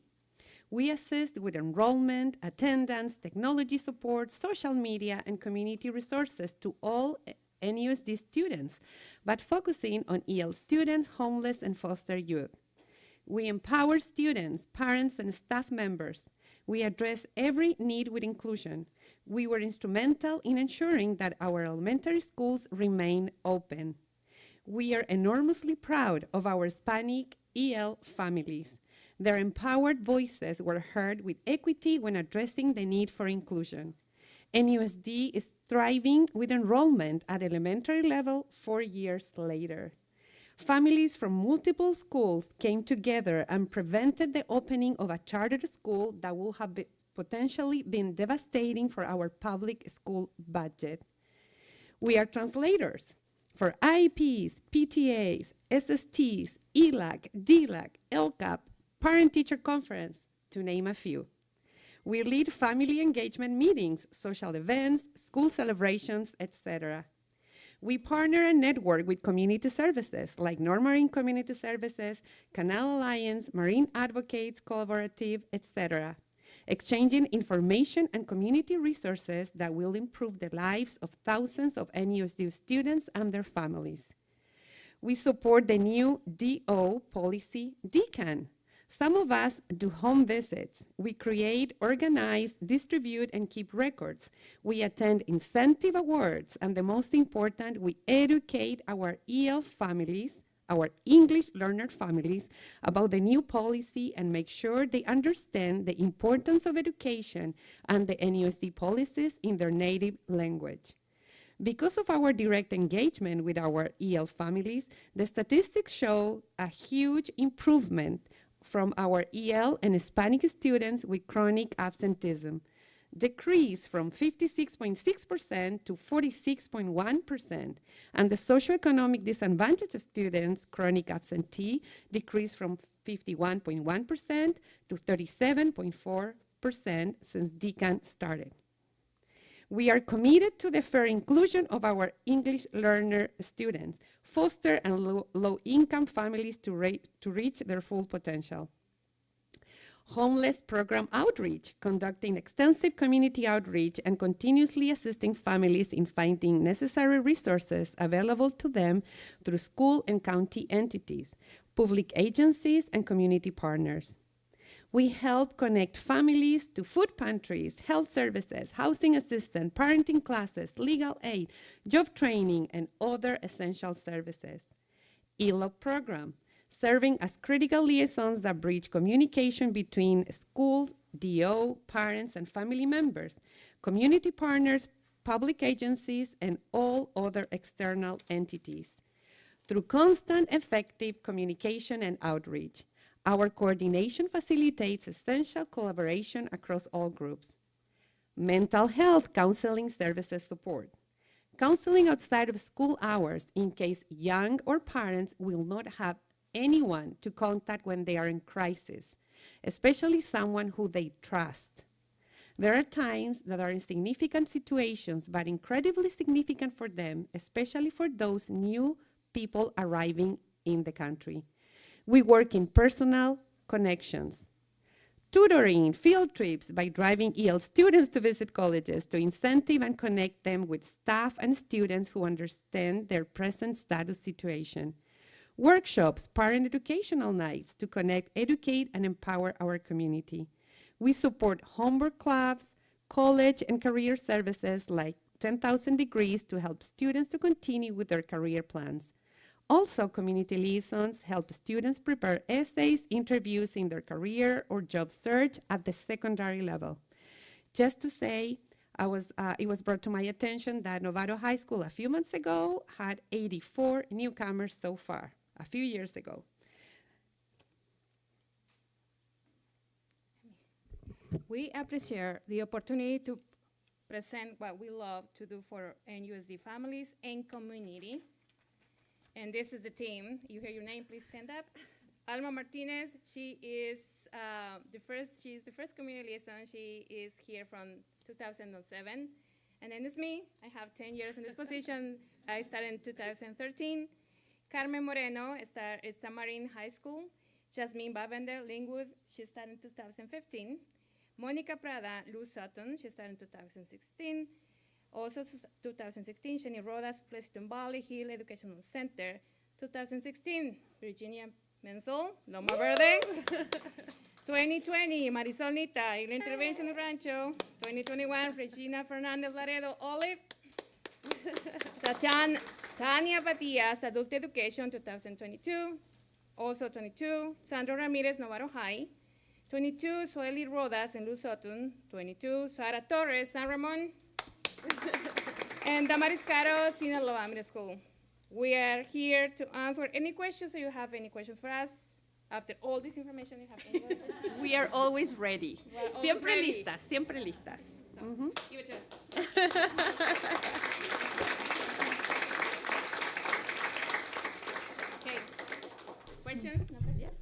We assist with enrollment, attendance, technology support, social media, and community resources to all NUSD students, but focusing on EL students, homeless, and foster youth. We empower students, parents, and staff members. We address every need with inclusion. We were instrumental in ensuring that our elementary schools remain open. We are enormously proud of our Hispanic EL families. Their empowered voices were heard with equity when addressing the need for inclusion. NUSD is thriving with enrollment at elementary level 4 years later. Families from multiple schools came together and prevented the opening of a charter school that would have potentially been devastating for our public school budget. We are translators for IEPs, PTAs, SSTs, ELAC, DLAC, LCAP, Parent-Teacher Conference, to name a few. We lead family engagement meetings, social events, school celebrations, etc. We partner and network with community services like Marine Community Services, Canal Alliance, Marine Advocates Collaborative, etc., exchanging information and community resources that will improve the lives of thousands of NUSD students and their families. We support the new DO policy, DCAN. Some of us do home visits. We create, organize, distribute, and keep records. We attend incentive awards, and the most important, we educate our EL families, our English learner families, about the new policy and make sure they understand the importance of education and the NUSD policies in their native language. Because of our direct engagement with our EL families, the statistics show a huge improvement from our EL and Hispanic students with chronic absenteeism, decreased from 56.6% to 46.1%, and the socioeconomic disadvantage of students, chronic absentee, decreased from 51.1% to 37.4% since DCAN started. We are committed to the fair inclusion of our English learner students, foster and low-income families to reach their full potential. Homeless program outreach, conducting extensive community outreach and continuously assisting families in finding necessary resources available to them through school and county entities, public agencies, and community partners. We help connect families to food pantries, health services, housing assistance, parenting classes, legal aid, job training, and other essential services. ELOC program, serving as critical liaisons that bridge communication between schools, DO, parents, and family members, community partners, public agencies, and all other external entities. Through constant, effective communication and outreach, our coordination facilitates essential collaboration across all groups. Mental health counseling services support. Counseling outside of school hours in case young or parents will not have anyone to contact when they are in crisis, especially someone who they trust. There are times that are insignificant situations, but incredibly significant for them, especially for those new people arriving in the country. We work in personal connections. Tutoring, field trips by driving EL students to visit colleges to incentive and connect them with staff and students who understand their present status situation. Workshops, parent educational nights to connect, educate, and empower our community. We support homework clubs, college and career services like 10,000 Degrees to help students to continue with their career plans. Also, community liaisons help students prepare essays, interviews in their career or job search at the secondary level. Just to say, it was brought to my attention that Novato High School a few months ago had 84 newcomers so far, a few years ago. We appreciate the opportunity to present what we love to do for NUSD families and community. And this is the team. You hear your name, please stand up. Alma Martinez, she is she's the first community liaison. She is here from 2007. And then it's me. I have 10 years in this position. I started in 2013. Carmen Moreno is at Samarin High School. Jasmine Bavender, Linwood, she started in 2015. Monica Prada, Lou Sutton, she started in 2016. Also 2016, Jenny Rodas, Pleasant Valley Hill Educational Center. 2016, Virginia Menzel, Loma Verde. 2020, Marisol Nita, Isla Intervention Rancho. 2021, Regina Fernandez Laredo, Olive. Tania Patias, Adult Education, 2022. Also 22, Sandra Ramirez, Novato High. 22, Sueli Rodas in Lusotun. 22, Sara Torres, San Ramon. And Damaris Caro, Sinaloa Middle School. We are here to answer any questions. So you have any questions for us? After all this information, you have any questions? We are always ready. Siempre listas, siempre listas. So, give it to us. Okay. Questions? No questions?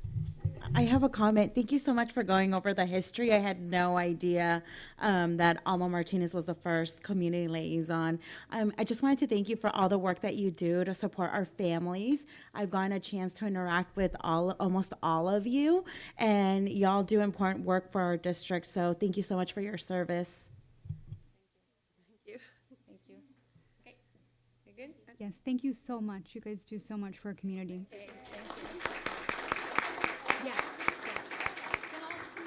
I have a comment. Thank you so much for going over the history. I had no idea that Alma Martinez was the first community liaison. I just wanted to thank you for all the work that you do to support our families. I've gotten a chance to interact with almost all of you, and y'all do important work for our district, so thank you so much for your service. Thank you. Thank you. Okay. You good? Yes, thank you so much. You guys do so much for our community. Okay. Thank you.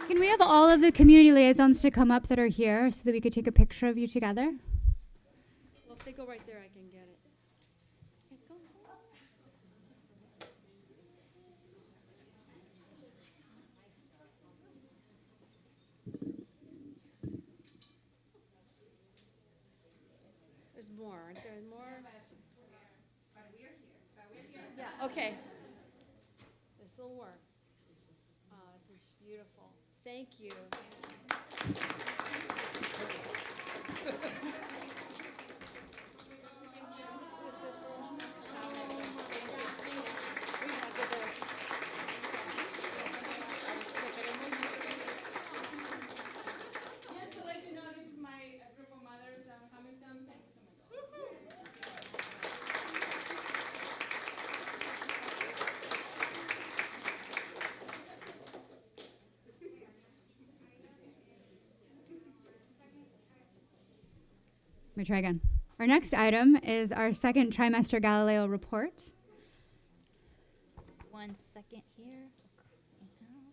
Can we have all of the community liaisons to come up that are here so that we could take a picture of you together? Well, if they go right there, I can get it. Okay, go. There's more, aren't there? More? Yeah, okay. This will work. Oh, it's beautiful. Thank you. Just to let you know, this is my group of mothers Hamilton. Thank you so much. Let me try again. Our next item is our second trimester Galileo report. 1 second here. Okay.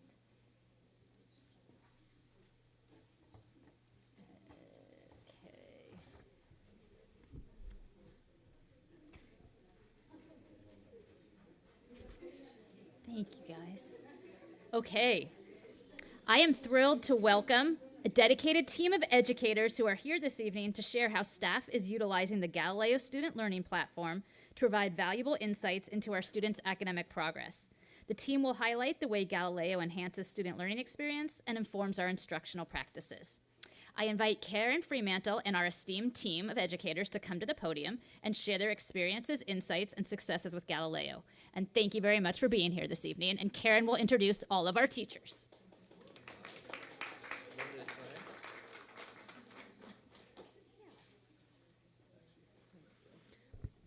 Thank you, guys. Okay. I am thrilled to welcome a dedicated team of educators who are here this evening to share how staff is utilizing the Galileo Student Learning Platform to provide valuable insights into our students' academic progress. The team will highlight the way Galileo enhances student learning experience and informs our instructional practices. I invite Karen Fremantle and our esteemed team of educators to come to the podium and share their experiences, insights, and successes with Galileo. And thank you very much for being here this evening. And Karen will introduce all of our teachers.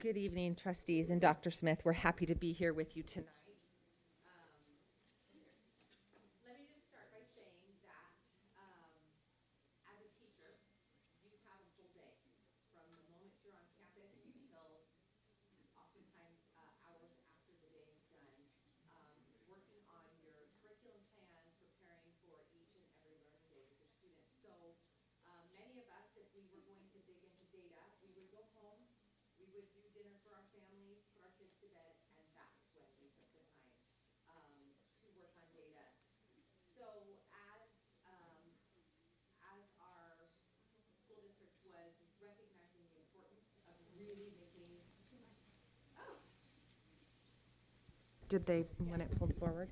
Good evening, trustees and Dr. Smith. We're happy to be here with you tonight. Let me just start by saying that as a teacher, you have a full day from the moment you're on campus until oftentimes hours after the day is done, working on your curriculum plans, preparing for each and every learning day with your students. So many of us, if we were going to dig into data, we would go home, we would do dinner for our families, put our kids to bed, and Did they want it pulled forward?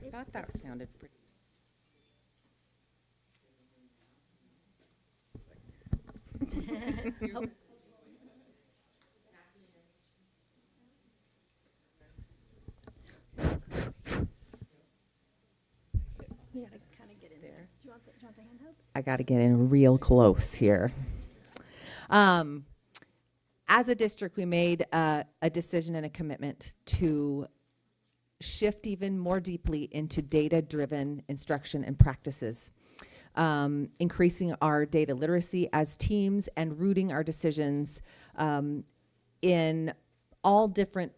I thought that sounded pretty. You gotta kind of get in there. Do you want the handheld? I got to get in real close here. As a district, we made a decision and a commitment to shift even more deeply into data-driven instruction and practices, increasing our data literacy as teams and rooting our decisions in all different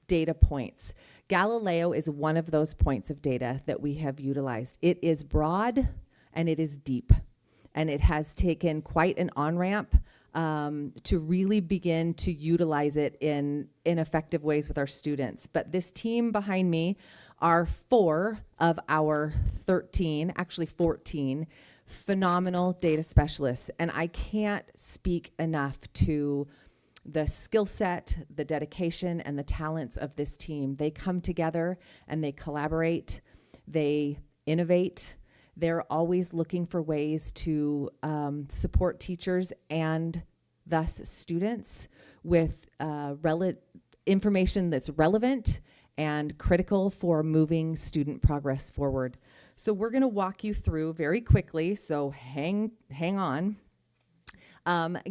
data points. Galileo is one of those points of data that we have utilized. It is broad and it is deep, and it has taken quite an on-ramp to really begin to utilize it in effective ways with our students. But this team behind me are 4 of our 13, actually 14, phenomenal data specialists. And I can't speak enough to the skill set, the dedication, and the talents of this team. They come together and they collaborate, they innovate. They're always looking for ways to support teachers and thus students with information that's relevant and critical for moving student progress forward. So we're going to walk you through very quickly, so hang on.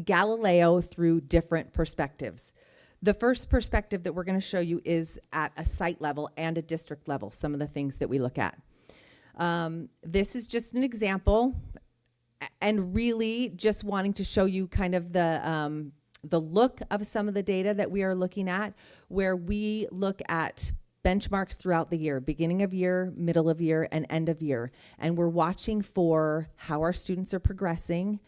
Galileo through different perspectives. The first perspective that we're going to show you is at a site level and a district level, some of the things that we look at. This is just an example, and really just wanting to show you kind of the look of some of the data that we are looking at, where we look at benchmarks throughout the year, beginning of year, middle of year, and end of year. And we're watching for how our students are progressing.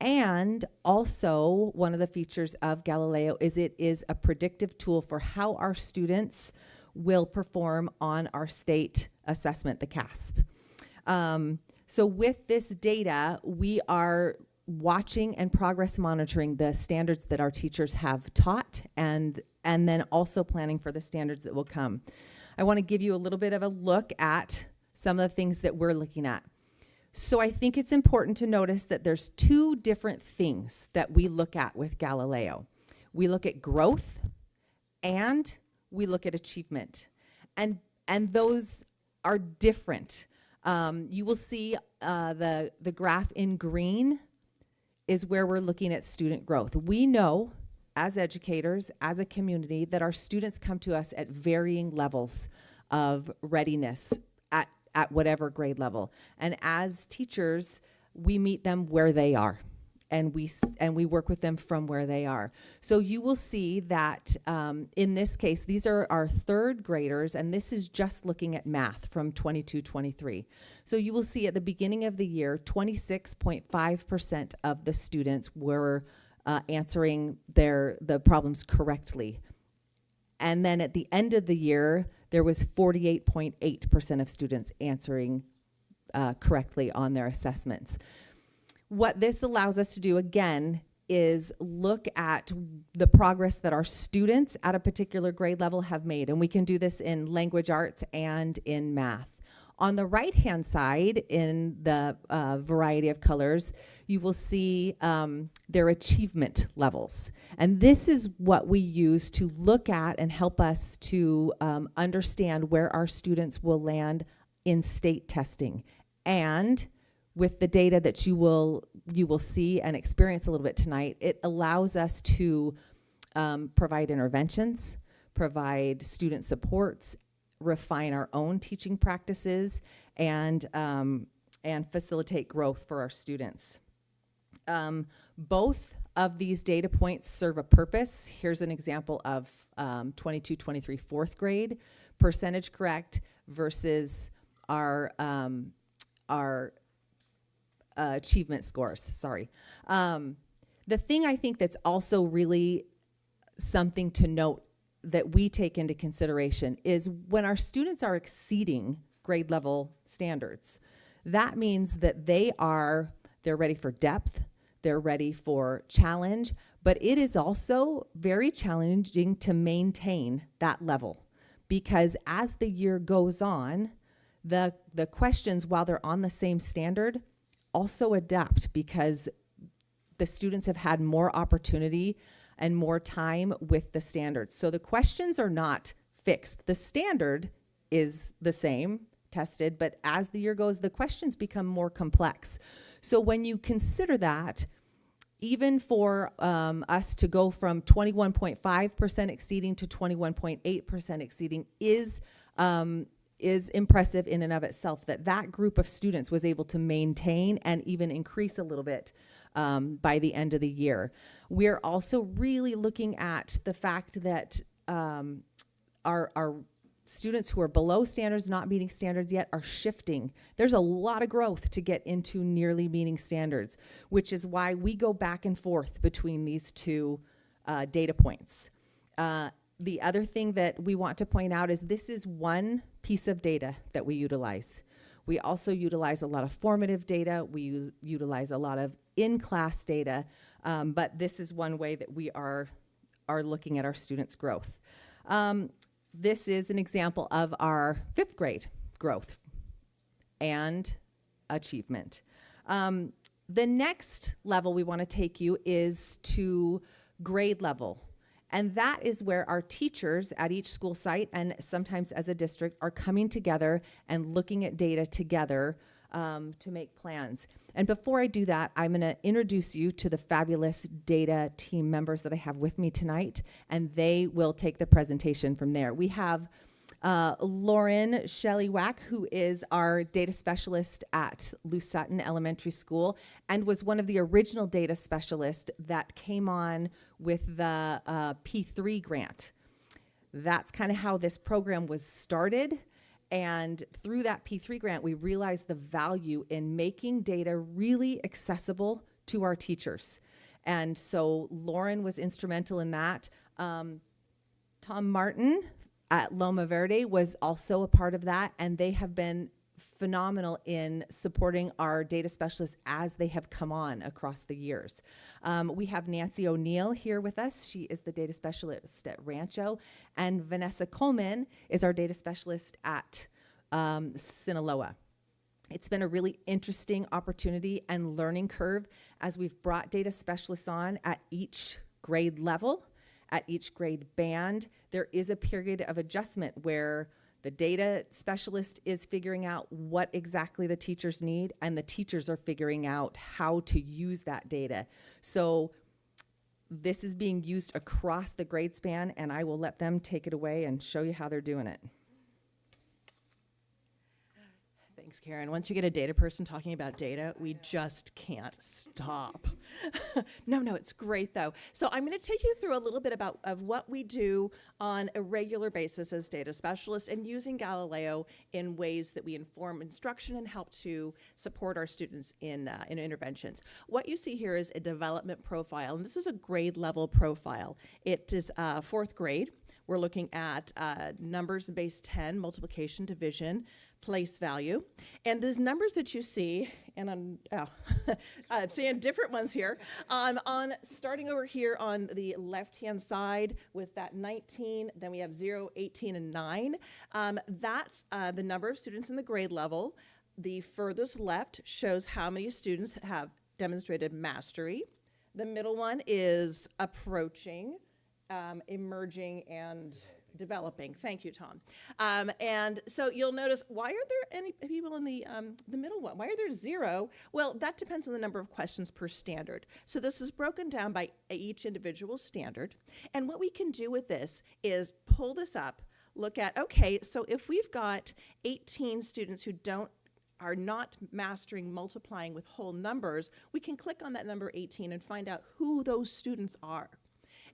And also, one of the features of Galileo is it is a predictive tool for how our students will perform on our state assessment, the CASP. So with this data, we are watching and progress monitoring the standards that our teachers have taught, and then also planning for the standards that will come. I want to give you a little bit of a look at some of the things that we're looking at. So I think it's important to notice that there's 2 different things that we look at with Galileo. We look at growth and we look at achievement. And those are different. You will see the graph in green is where we're looking at student growth. We know as educators, as a community, that our students come to us at varying levels of readiness at whatever grade level. And as teachers, we meet them where they are, and we work with them from where they are. So you will see that in this case, these are our 3rd graders, and this is just looking at math from 22-23. So you will see at the beginning of the year, 26.5% of the students were answering the problems correctly. And then at the end of the year, there was 48.8% of students answering correctly on their assessments. What this allows us to do, again, is look at the progress that our students at a particular grade level have made. And we can do this in language arts and in math. On the right-hand side, in the variety of colors, you will see their achievement levels. And this is what we use to look at and help us to understand where our students will land in state testing. And with the data that you will see and experience a little bit tonight, it allows us to provide interventions, provide student supports, refine our own teaching practices, and facilitate growth for our students. Both of these data points serve a purpose. Here's an example of 22-23 4th grade, percentage correct versus our achievement scores, sorry. The thing I think that's also really something to note that we take into consideration is when our students are exceeding grade level standards. That means that they're ready for depth, they're ready for challenge, but it is also very challenging to maintain that level, because as the year goes on, the questions, while they're on the same standard, also adapt because the students have had more opportunity and more time with the standards. So the questions are not fixed. The standard is the same, tested, but as the year goes, the questions become more complex. So when you consider that, even for us to go from 21.5% exceeding to 21.8% exceeding is impressive in and of itself, that group of students was able to maintain and even increase a little bit by the end of the year. We're also really looking at the fact that our students who are below standards, not meeting standards yet, are shifting. There's a lot of growth to get into nearly meeting standards, which is why we go back and forth between these two data points. The other thing that we want to point out is this is one piece of data that we utilize. We also utilize a lot of formative data. We utilize a lot of in-class data, but this is one way that we are looking at our students' growth. This is an example of our 5th grade growth and achievement. The next level we want to take you is to grade level. And that is where our teachers at each school site and sometimes as a district are coming together and looking at data together to make plans. And before I do that, I'm going to introduce you to the fabulous data team members that I have with me tonight, and they will take the presentation from there. We have Lauren Shelley-Wack, who is our data specialist at Lou Sutton Elementary School and was one of the original data specialists that came on with the P3 grant. That's kind of how this program was started. And through that P3 grant, we realized the value in making data really accessible to our teachers. And so Lauren was instrumental in that. Tom Martin at Loma Verde was also a part of that, and they have been phenomenal in supporting our data specialists as they have come on across the years. We have Nancy O'Neill here with us. She is the data specialist at Rancho, and Vanessa Coleman is our data specialist at Sinaloa. It's been a really interesting opportunity and learning curve as we've brought data specialists on at each grade level, at each grade band. There is a period of adjustment where the data specialist is figuring out what exactly the teachers need, and the teachers are figuring out how to use that data. So this is being used across the grade span, and I will let them take it away and show you how they're doing it. Thanks, Karen. Once you get a data person talking about data, we just can't stop. No, it's great though. So I'm going to take you through a little bit of what we do on a regular basis as data specialists and using Galileo in ways that we inform instruction and help to support our students in interventions. What you see here is a development profile, and this is a grade level profile. It is 4th grade. We're looking at numbers base 10, multiplication, division, place value. And these numbers that you see, and I'm seeing different ones here, on starting over here on the left-hand side with that 19, then we have 0, 18, and 9. That's the number of students in the grade level. The furthest left shows how many students have demonstrated mastery. The middle one is approaching, emerging, and developing. Thank you, Tom. And so you'll notice, why are there any people in the middle one? Why are there 0? Well, that depends on the number of questions per standard. So this is broken down by each individual standard. And what we can do with this is pull this up, look at, okay, so if we've got 18 students who are not mastering multiplying with whole numbers, we can click on that number 18 and find out who those students are.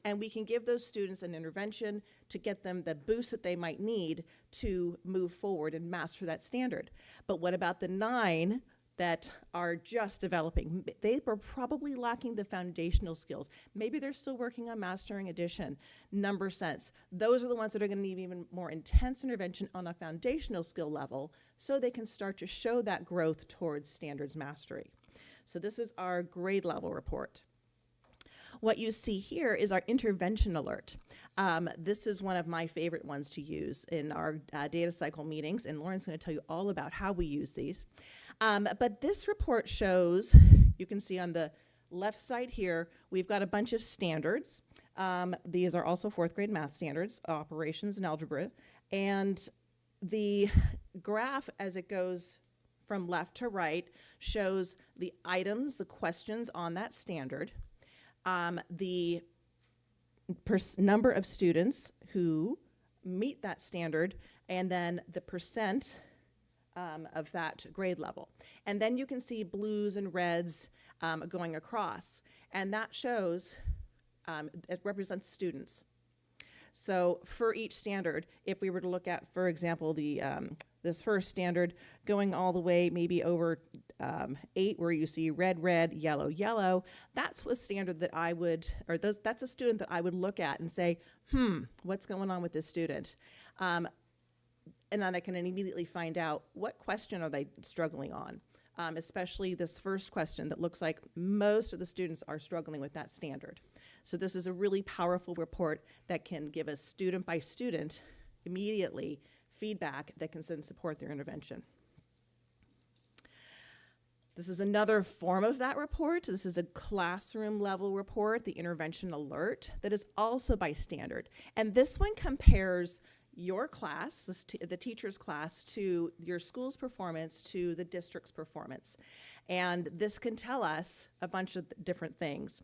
And we can give those students an intervention to get them the boost that they might need to move forward and master that standard. But what about the 9 that are just developing. They were probably lacking the foundational skills. Maybe they're still working on mastering addition, number sense. Those are the ones that are going to need even more intense intervention on a foundational skill level so they can start to show that growth towards standards mastery. So this is our grade level report. What you see here is our intervention alert. This is one of my favorite ones to use in our data cycle meetings, and Lauren's going to tell you all about how we use these. But this report shows, you can see on the left side here, we've got a bunch of standards. These are also fourth grade math standards, operations and algebra. And the graph as it goes from left to right shows the items, the questions on that standard, the number of students who meet that standard, and then the percent of that grade level. And then you can see blues and reds going across. And that shows, it represents students. So for each standard, if we were to look at, for example, the this first standard going all the way maybe over 8, where you see red, red, yellow, yellow, that's a standard that I would, or that's a student that I would look at and say, what's going on with this student? And then I can immediately find out what question are they struggling on, especially this first question that looks like most of the students are struggling with that standard. So this is a really powerful report that can give us student by student immediately feedback that can then support their intervention. This is another form of that report. This is a classroom level report, the intervention alert, that is also by standard. And this one compares your class, the teacher's class, to your school's performance, to the district's performance. And this can tell us a bunch of different things.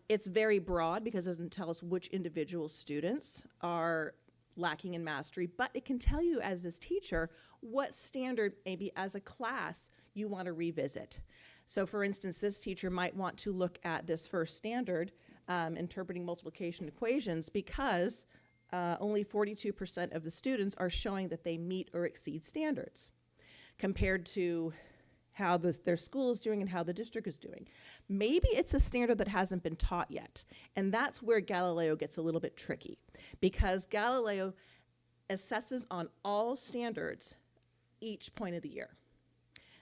It's very broad because it doesn't tell us which individual students are lacking in mastery, but it can tell you as this teacher what standard maybe as a class you want to revisit. So for instance, this teacher might want to look at this first standard, interpreting multiplication equations, because only 42% of the students are showing that they meet or exceed standards compared to how their school is doing and how the district is doing. Maybe it's a standard that hasn't been taught yet, and that's where Galileo gets a little bit tricky, because Galileo assesses on all standards each point of the year.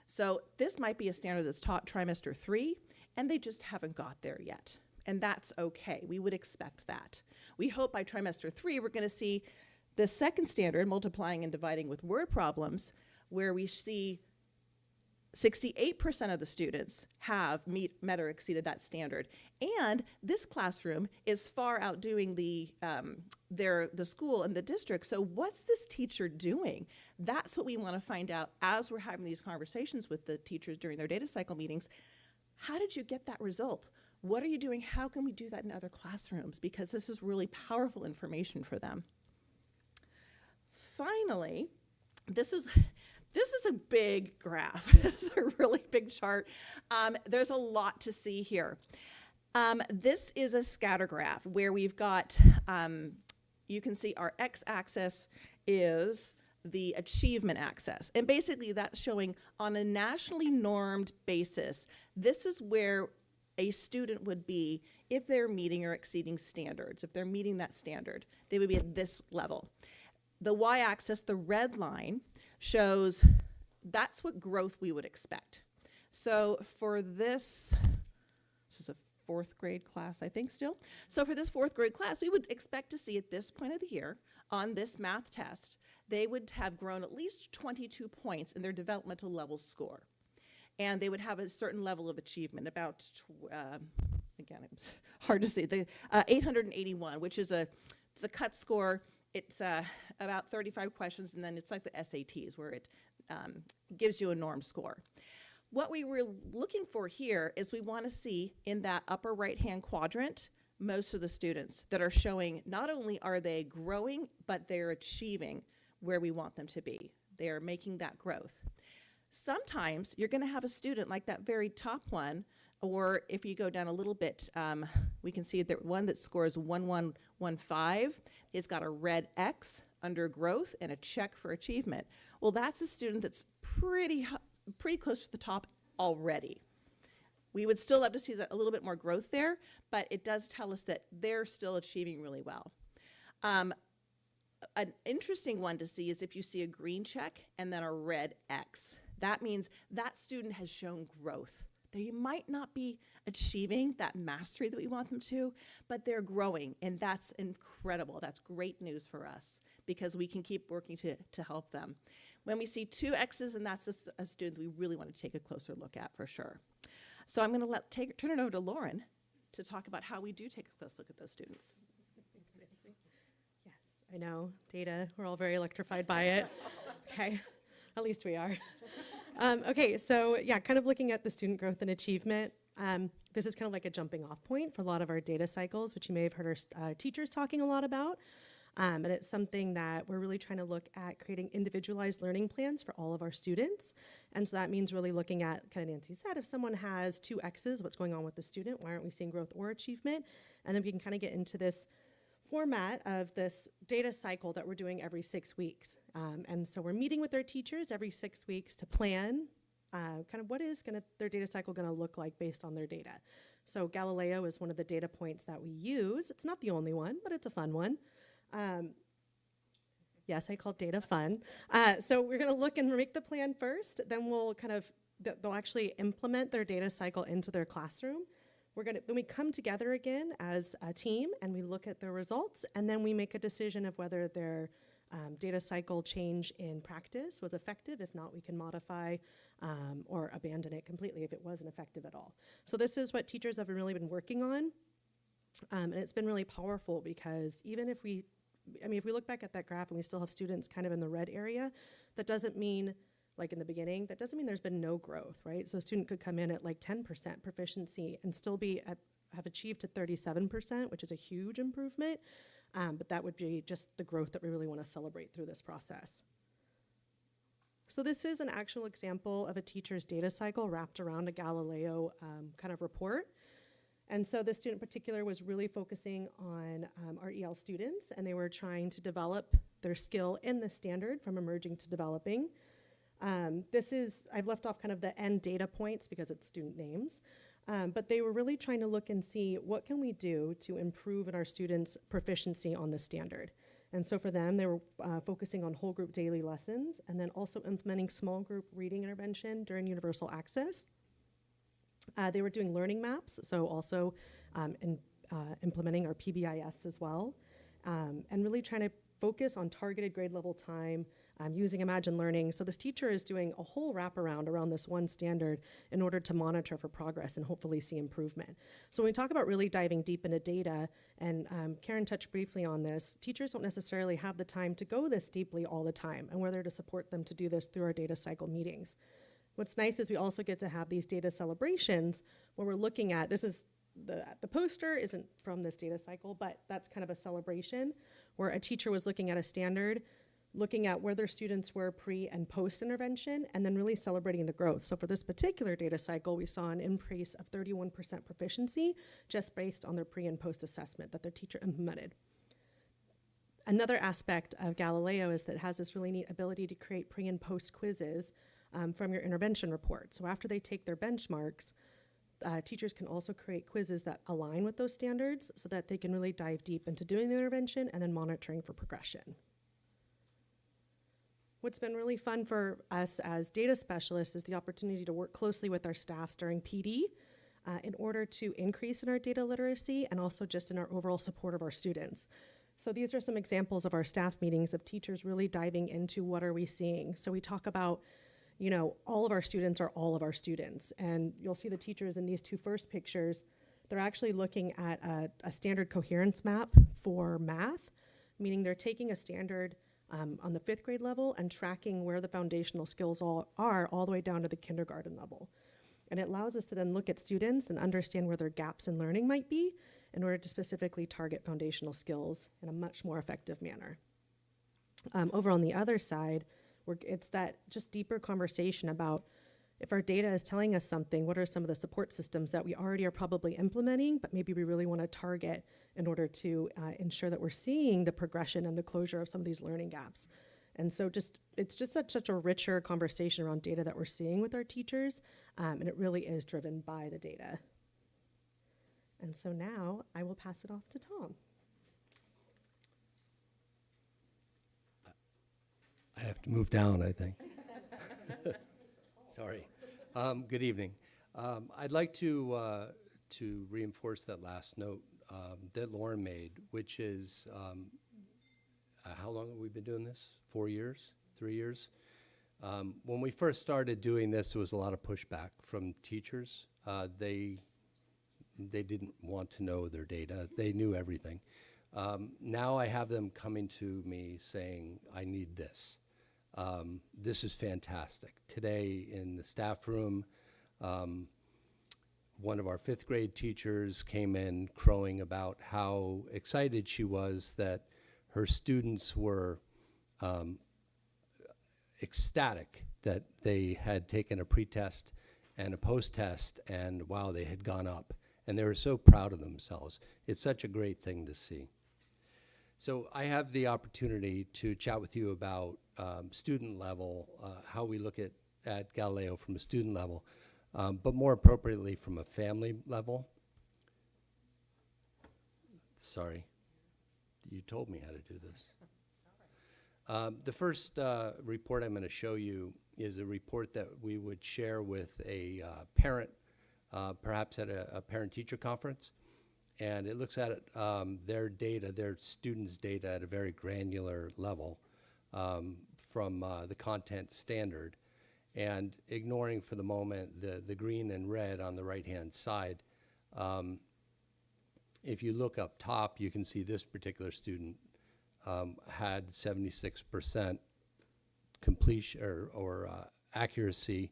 So this might be a standard that's taught trimester 3, and they just haven't got there yet, and that's okay. We would expect that. We hope by trimester 3 we're going to see the second standard, multiplying and dividing with word problems, where we see 68% of the students have met or exceeded that standard. And this classroom is far outdoing the school and the district. So what's this teacher doing? That's what we want to find out as we're having these conversations with the teachers during their data cycle meetings. How did you get that result? What are you doing? How can we do that in other classrooms? Because this is really powerful information for them. Finally, this is a big graph. This is a really big chart. There's a lot to see here. This is a scatter graph where we've got, you can see our x-axis is the achievement axis. And basically that's showing on a nationally normed basis, this is where a student would be if they're meeting or exceeding standards. If they're meeting that standard, they would be at this level. The y-axis, the red line, shows that's what growth we would expect. So for this is a 4th grade class, I think still. So for this 4th grade class, we would expect to see at this point of the year on this math test, they would have grown at least 22 points in their developmental level score. And they would have a certain level of achievement, about, again, it's hard to see, the 881, which is it's a cut score. It's about 35 questions, and then it's like the SATs, where it gives you a norm score. What we were looking for here is we want to see in that upper right-hand quadrant most of the students that are showing not only are they growing, but they're achieving where we want them to be. They are making that growth. Sometimes you're going to have a student like that very top one, or if you go down a little bit, we can see that one that scores 1115, it's got a red X under growth and a check for achievement. Well, that's a student that's pretty pretty close to the top already. We would still love to see a little bit more growth there, but it does tell us that they're still achieving really well. An interesting one to see is if you see a green check and then a red X. That means that student has shown growth. They might not be achieving that mastery that we want them to, but they're growing, and that's incredible. That's great news for us because we can keep working to help them. When we see 2 X's, and that's a student that we really want to take a closer look at for sure. So I'm going to turn it over to Lauren to talk about how we do take a close look at those students. Yes, I know, data, we're all very electrified by it. Okay, at least we are. Okay, so yeah, kind of looking at the student growth and achievement. This is kind of like a jumping off point for a lot of our data cycles, which you may have heard our teachers talking a lot about. And it's something that we're really trying to look at creating individualized learning plans for all of our students. And so that means really looking at, kind of Nancy said, if someone has 2 X's, what's going on with the student? Why aren't we seeing growth or achievement? And then we can kind of get into this format of this data cycle that we're doing every 6 weeks. And so we're meeting with our teachers every 6 weeks to plan kind of what is their data cycle going to look like based on their data. So Galileo is one of the data points that we use. It's not the only one, but it's a fun one. Yes, I call data fun. So we're going to look and make the plan first. Then we'll they'll actually implement their data cycle into their classroom. Then we come together again as a team and we look at their results, and then we make a decision of whether their data cycle change in practice was effective. If not, we can modify or abandon it completely if it wasn't effective at all. So this is what teachers have really been working on. And it's been really powerful because even if we look back at that graph and we still have students kind of in the red area, that doesn't mean, like in the beginning, that doesn't mean there's been no growth, right? So a student could come in at like 10% proficiency and still have achieved to 37%, which is a huge improvement. But that would be just the growth that we really want to celebrate through this process. So this is an actual example of a teacher's data cycle wrapped around a Galileo kind of report. And so this student in particular was really focusing on our EL students, and they were trying to develop their skill in the standard from emerging to developing. I've left off kind of the end data points because it's student names, but they were really trying to look and see what can we do to improve in our students' proficiency on the standard. And so for them, they were focusing on whole group daily lessons and then also implementing small group reading intervention during universal access. They were doing learning maps, so also implementing our PBIS as well, and really trying to focus on targeted grade level time using Imagine Learning. So this teacher is doing a whole wraparound around this one standard in order to monitor for progress and hopefully see improvement. So when we talk about really diving deep into data, and Karen touched briefly on this, teachers don't necessarily have the time to go this deeply all the time, and we're there to support them to do this through our data cycle meetings. What's nice is we also get to have these data celebrations where we're looking at, this is the poster isn't from this data cycle, but that's kind of a celebration where a teacher was looking at a standard, looking at where their students were pre and post intervention, and then really celebrating the growth. So for this particular data cycle, we saw an increase of 31% proficiency just based on their pre and post assessment that their teacher implemented. Another aspect of Galileo is that it has this really neat ability to create pre and post quizzes from your intervention report. So after they take their benchmarks, teachers can also create quizzes that align with those standards so that they can really dive deep into doing the intervention and then monitoring for progression. What's been really fun for us as data specialists is the opportunity to work closely with our staffs during PD in order to increase in our data literacy and also just in our overall support of our students. So these are some examples of our staff meetings of teachers really diving into what are we seeing. So we talk about, all of our students are all of our students. And you'll see the teachers in these 2 first pictures, they're actually looking at a standard coherence map for math, meaning they're taking a standard on the 5th grade level and tracking where the foundational skills are all the way down to the kindergarten level. And it allows us to then look at students and understand where their gaps in learning might be in order to specifically target foundational skills in a much more effective manner. Over on the other side, it's that just deeper conversation about if our data is telling us something, what are some of the support systems that we already are probably implementing, but maybe we really want to target in order to ensure that we're seeing the progression and the closure of some of these learning gaps. And so it's just such a richer conversation around data that we're seeing with our teachers, and it really is driven by the data. And so now I will pass it off to Tom. I have to move down, I think. Sorry. Good evening. I'd like to reinforce that last note that Lauren made, which is, how long have we been doing this? 4 years? 3 years? When we first started doing this, there was a lot of pushback from teachers. They didn't want to know their data. They knew everything. Now I have them coming to me saying, I need this. This is fantastic. Today in the staff room, one of our 5th grade teachers came in crowing about how excited she was that her students were ecstatic that they had taken a pre-test and a post-test, and wow, they had gone up. And they were so proud of themselves. It's such a great thing to see. So I have the opportunity to chat with you about student level, how we look at Galileo from a student level, but more appropriately from a family level. Sorry, you told me how to do this. The first report I'm going to show you is a report that we would share with a parent, perhaps at a parent-teacher conference. And it looks at their data, their students' data at a very granular level from the content standard. And ignoring for the moment the green and red on the right-hand side, if you look up top, you can see this particular student had 76% completion or accuracy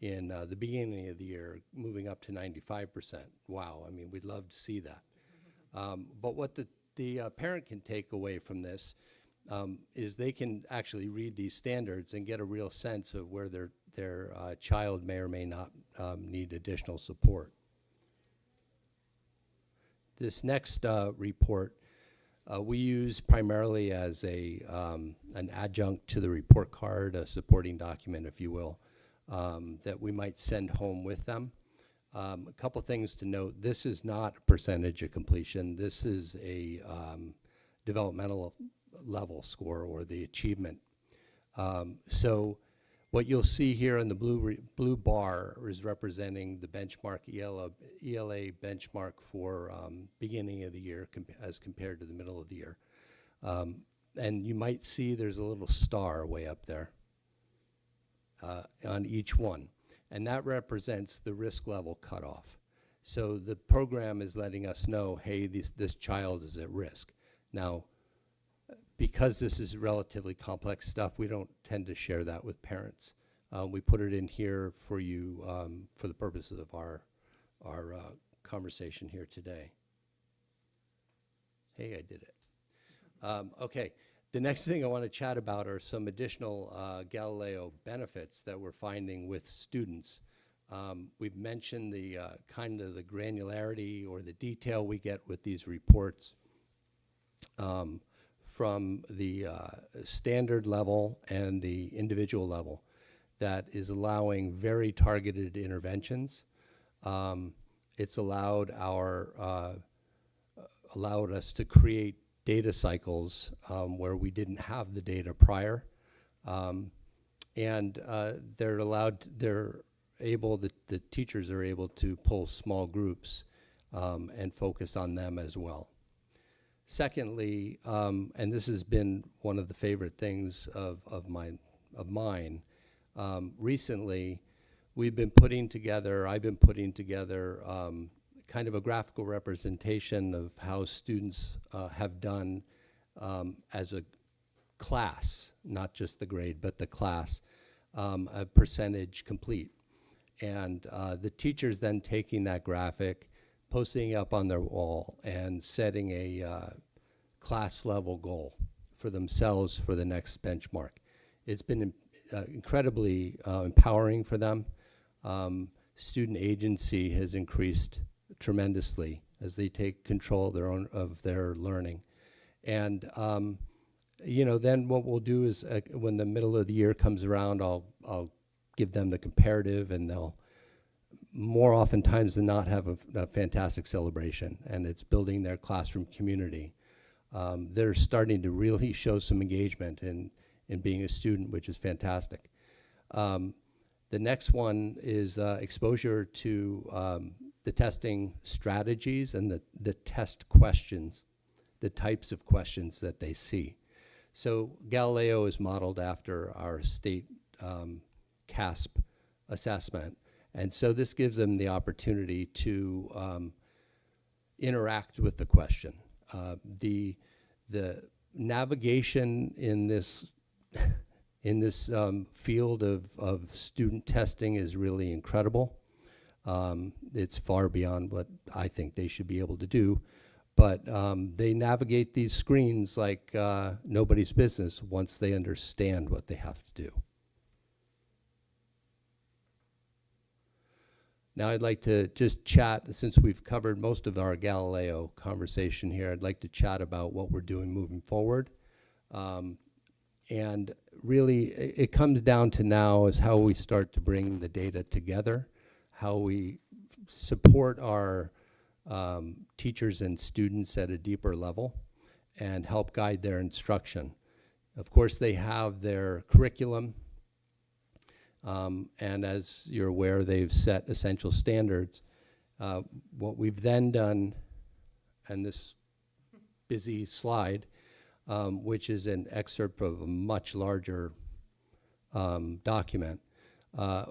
in the beginning of the year, moving up to 95%. Wow, I mean, we'd love to see that. But what the parent can take away from this is they can actually read these standards and get a real sense of where their child may or may not need additional support. This next report we use primarily as an adjunct to the report card, a supporting document, if you will, that we might send home with them. A couple things to note: this is not a percentage of completion. This is a developmental level score, or the achievement. So what you'll see here in the blue bar is representing the benchmark, ELA benchmark for beginning of the year as compared to the middle of the year. And you might see there's a little star way up there on each one. And that represents the risk level cutoff. So the program is letting us know, hey, this child is at risk. Now, because this is relatively complex stuff, we don't tend to share that with parents. We put it in here for you for the purposes of our conversation here today. Hey, I did it. Okay, the next thing I want to chat about are some additional Galileo benefits that we're finding with students. We've mentioned the kind of the granularity or the detail we get with these reports. From the standard level and the individual level that is allowing very targeted interventions. It's allowed us to create data cycles where we didn't have the data prior. And the teachers are able to pull small groups and focus on them as well. Secondly, and this has been one of the favorite things of mine, recently I've been putting together kind of a graphical representation of how students have done as a class, not just the grade, but the class, a percentage complete. And the teachers then taking that graphic, posting it up on their wall, and setting a class level goal for themselves for the next benchmark. It's been incredibly empowering for them. Student agency has increased tremendously as they take control of their learning. And then what we'll do is when the middle of the year comes around, I'll give them the comparative, and they'll more oftentimes than not have a fantastic celebration, and it's building their classroom community. They're starting to really show some engagement in being a student, which is fantastic. The next one is exposure to the testing strategies and the test questions, the types of questions that they see. So Galileo is modeled after our state CASP assessment. And so this gives them the opportunity to interact with the question. The navigation in this field of student testing is really incredible. It's far beyond what I think they should be able to do, but they navigate these screens like nobody's business once they understand what they have to do. Now I'd like to just chat, since we've covered most of our Galileo conversation here, I'd like to chat about what we're doing moving forward. And really, it comes down to now is how we start to bring the data together, how we support our teachers and students at a deeper level, and help guide their instruction. Of course, they have their curriculum, and as you're aware, they've set essential standards. What we've then done, and this busy slide, which is an excerpt of a much larger document.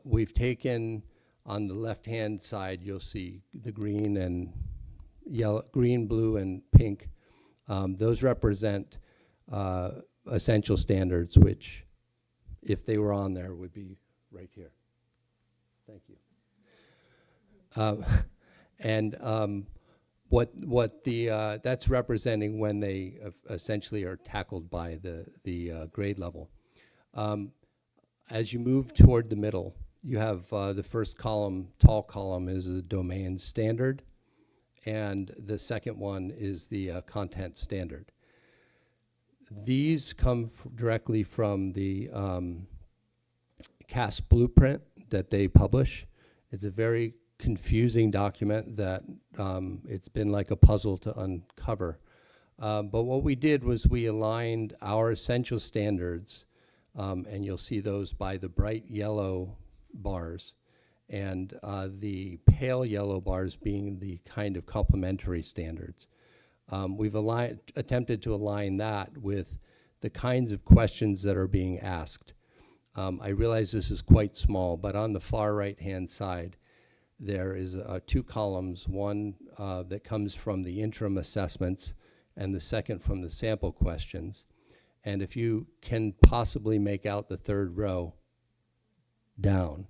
We've taken, on the left-hand side, you'll see the green and yellow, green, blue, and pink. Those represent essential standards, which, if they were on there, would be right here. Thank you. That's representing when they essentially are tackled by the grade level. As you move toward the middle, you have the first column, tall column, is the domain standard, and the second one is the content standard. These come directly from the CASP blueprint that they publish. It's a very confusing document that it's been like a puzzle to uncover. But what we did was we aligned our essential standards, and you'll see those by the bright yellow bars, and the pale yellow bars being the kind of complementary standards. We've attempted to align that with the kinds of questions that are being asked. I realize this is quite small, but on the far right-hand side, there is 2 columns, one that comes from the interim assessments and the second from the sample questions. And if you can possibly make out the third row down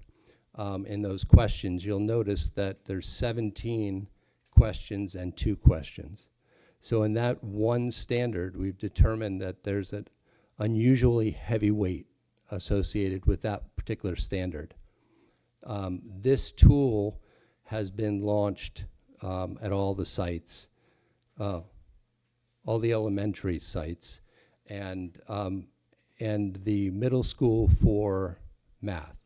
in those questions, you'll notice that there's 17 questions and 2 questions. So in that one standard, we've determined that there's an unusually heavy weight associated with that particular standard. This tool has been launched at all the sites, all the elementary sites, and the middle school for math.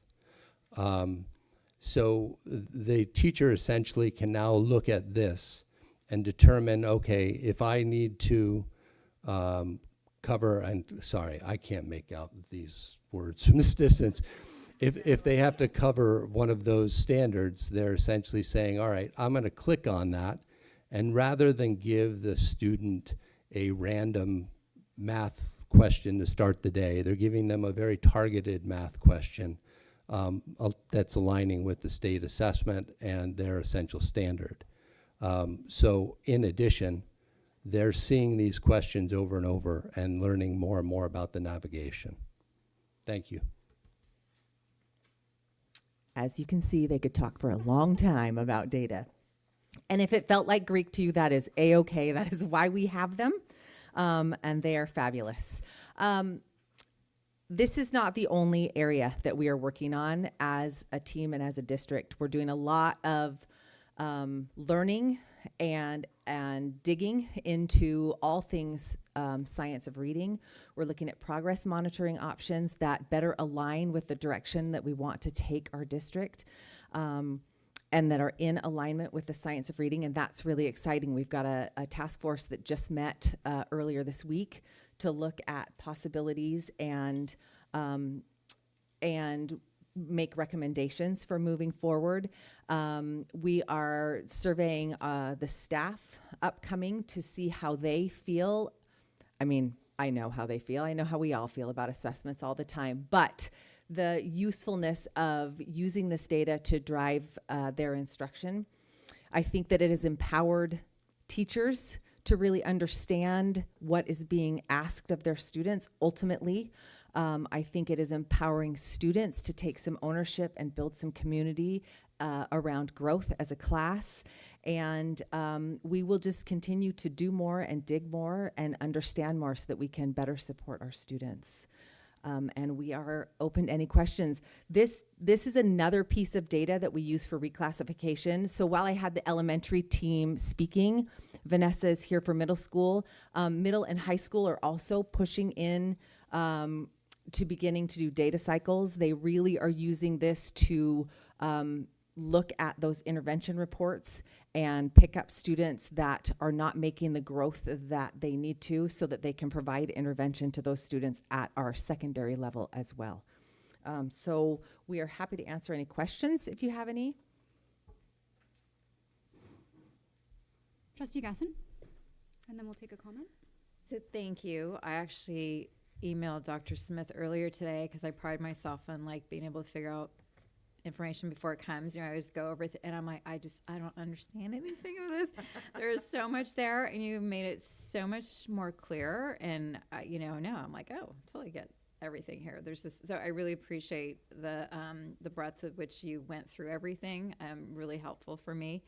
So the teacher essentially can now look at this and determine, okay, if I need to cover, and sorry, I can't make out these words from this distance. If they have to cover one of those standards, they're essentially saying, all right, I'm going to click on that, and rather than give the student a random math question to start the day, they're giving them a very targeted math question that's aligning with the state assessment and their essential standard. So in addition, they're seeing these questions over and over and learning more and more about the navigation. Thank you. As you can see, they could talk for a long time about data. And if it felt like Greek to you, that is A-okay. That is why we have them, and they are fabulous. This is not the only area that we are working on as a team and as a district. We're doing a lot of learning and digging into all things science of reading. We're looking at progress monitoring options that better align with the direction that we want to take our district, and that are in alignment with the science of reading, and that's really exciting. We've got a task force that just met earlier this week to look at possibilities and make recommendations for moving forward. We are surveying the staff upcoming to see how they feel. I mean, I know how they feel. I know how we all feel about assessments all the time, but the usefulness of using this data to drive their instruction. I think that it has empowered teachers to really understand what is being asked of their students ultimately. I think it is empowering students to take some ownership and build some community around growth as a class. And we will just continue to do more and dig more and understand more so that we can better support our students. And we are open to any questions. This is another piece of data that we use for reclassification. So while I had the elementary team speaking, Vanessa is here for middle school. Middle and high school are also pushing in to beginning to do data cycles. They really are using this to look at those intervention reports and pick up students that are not making the growth that they need to so that they can provide intervention to those students at our secondary level as well. So we are happy to answer any questions if you have any. Trustee Gasson, and then we'll take a comment. So thank you. I actually emailed Dr. Smith earlier today because I pride myself on being able to figure out information before it comes. I always go over and I'm like, I don't understand anything of this. There is so much there, and you made it so much more clear. And now I'm like, oh, totally get everything here. There's just, so I really appreciate the breadth at which you went through everything. Really helpful for me.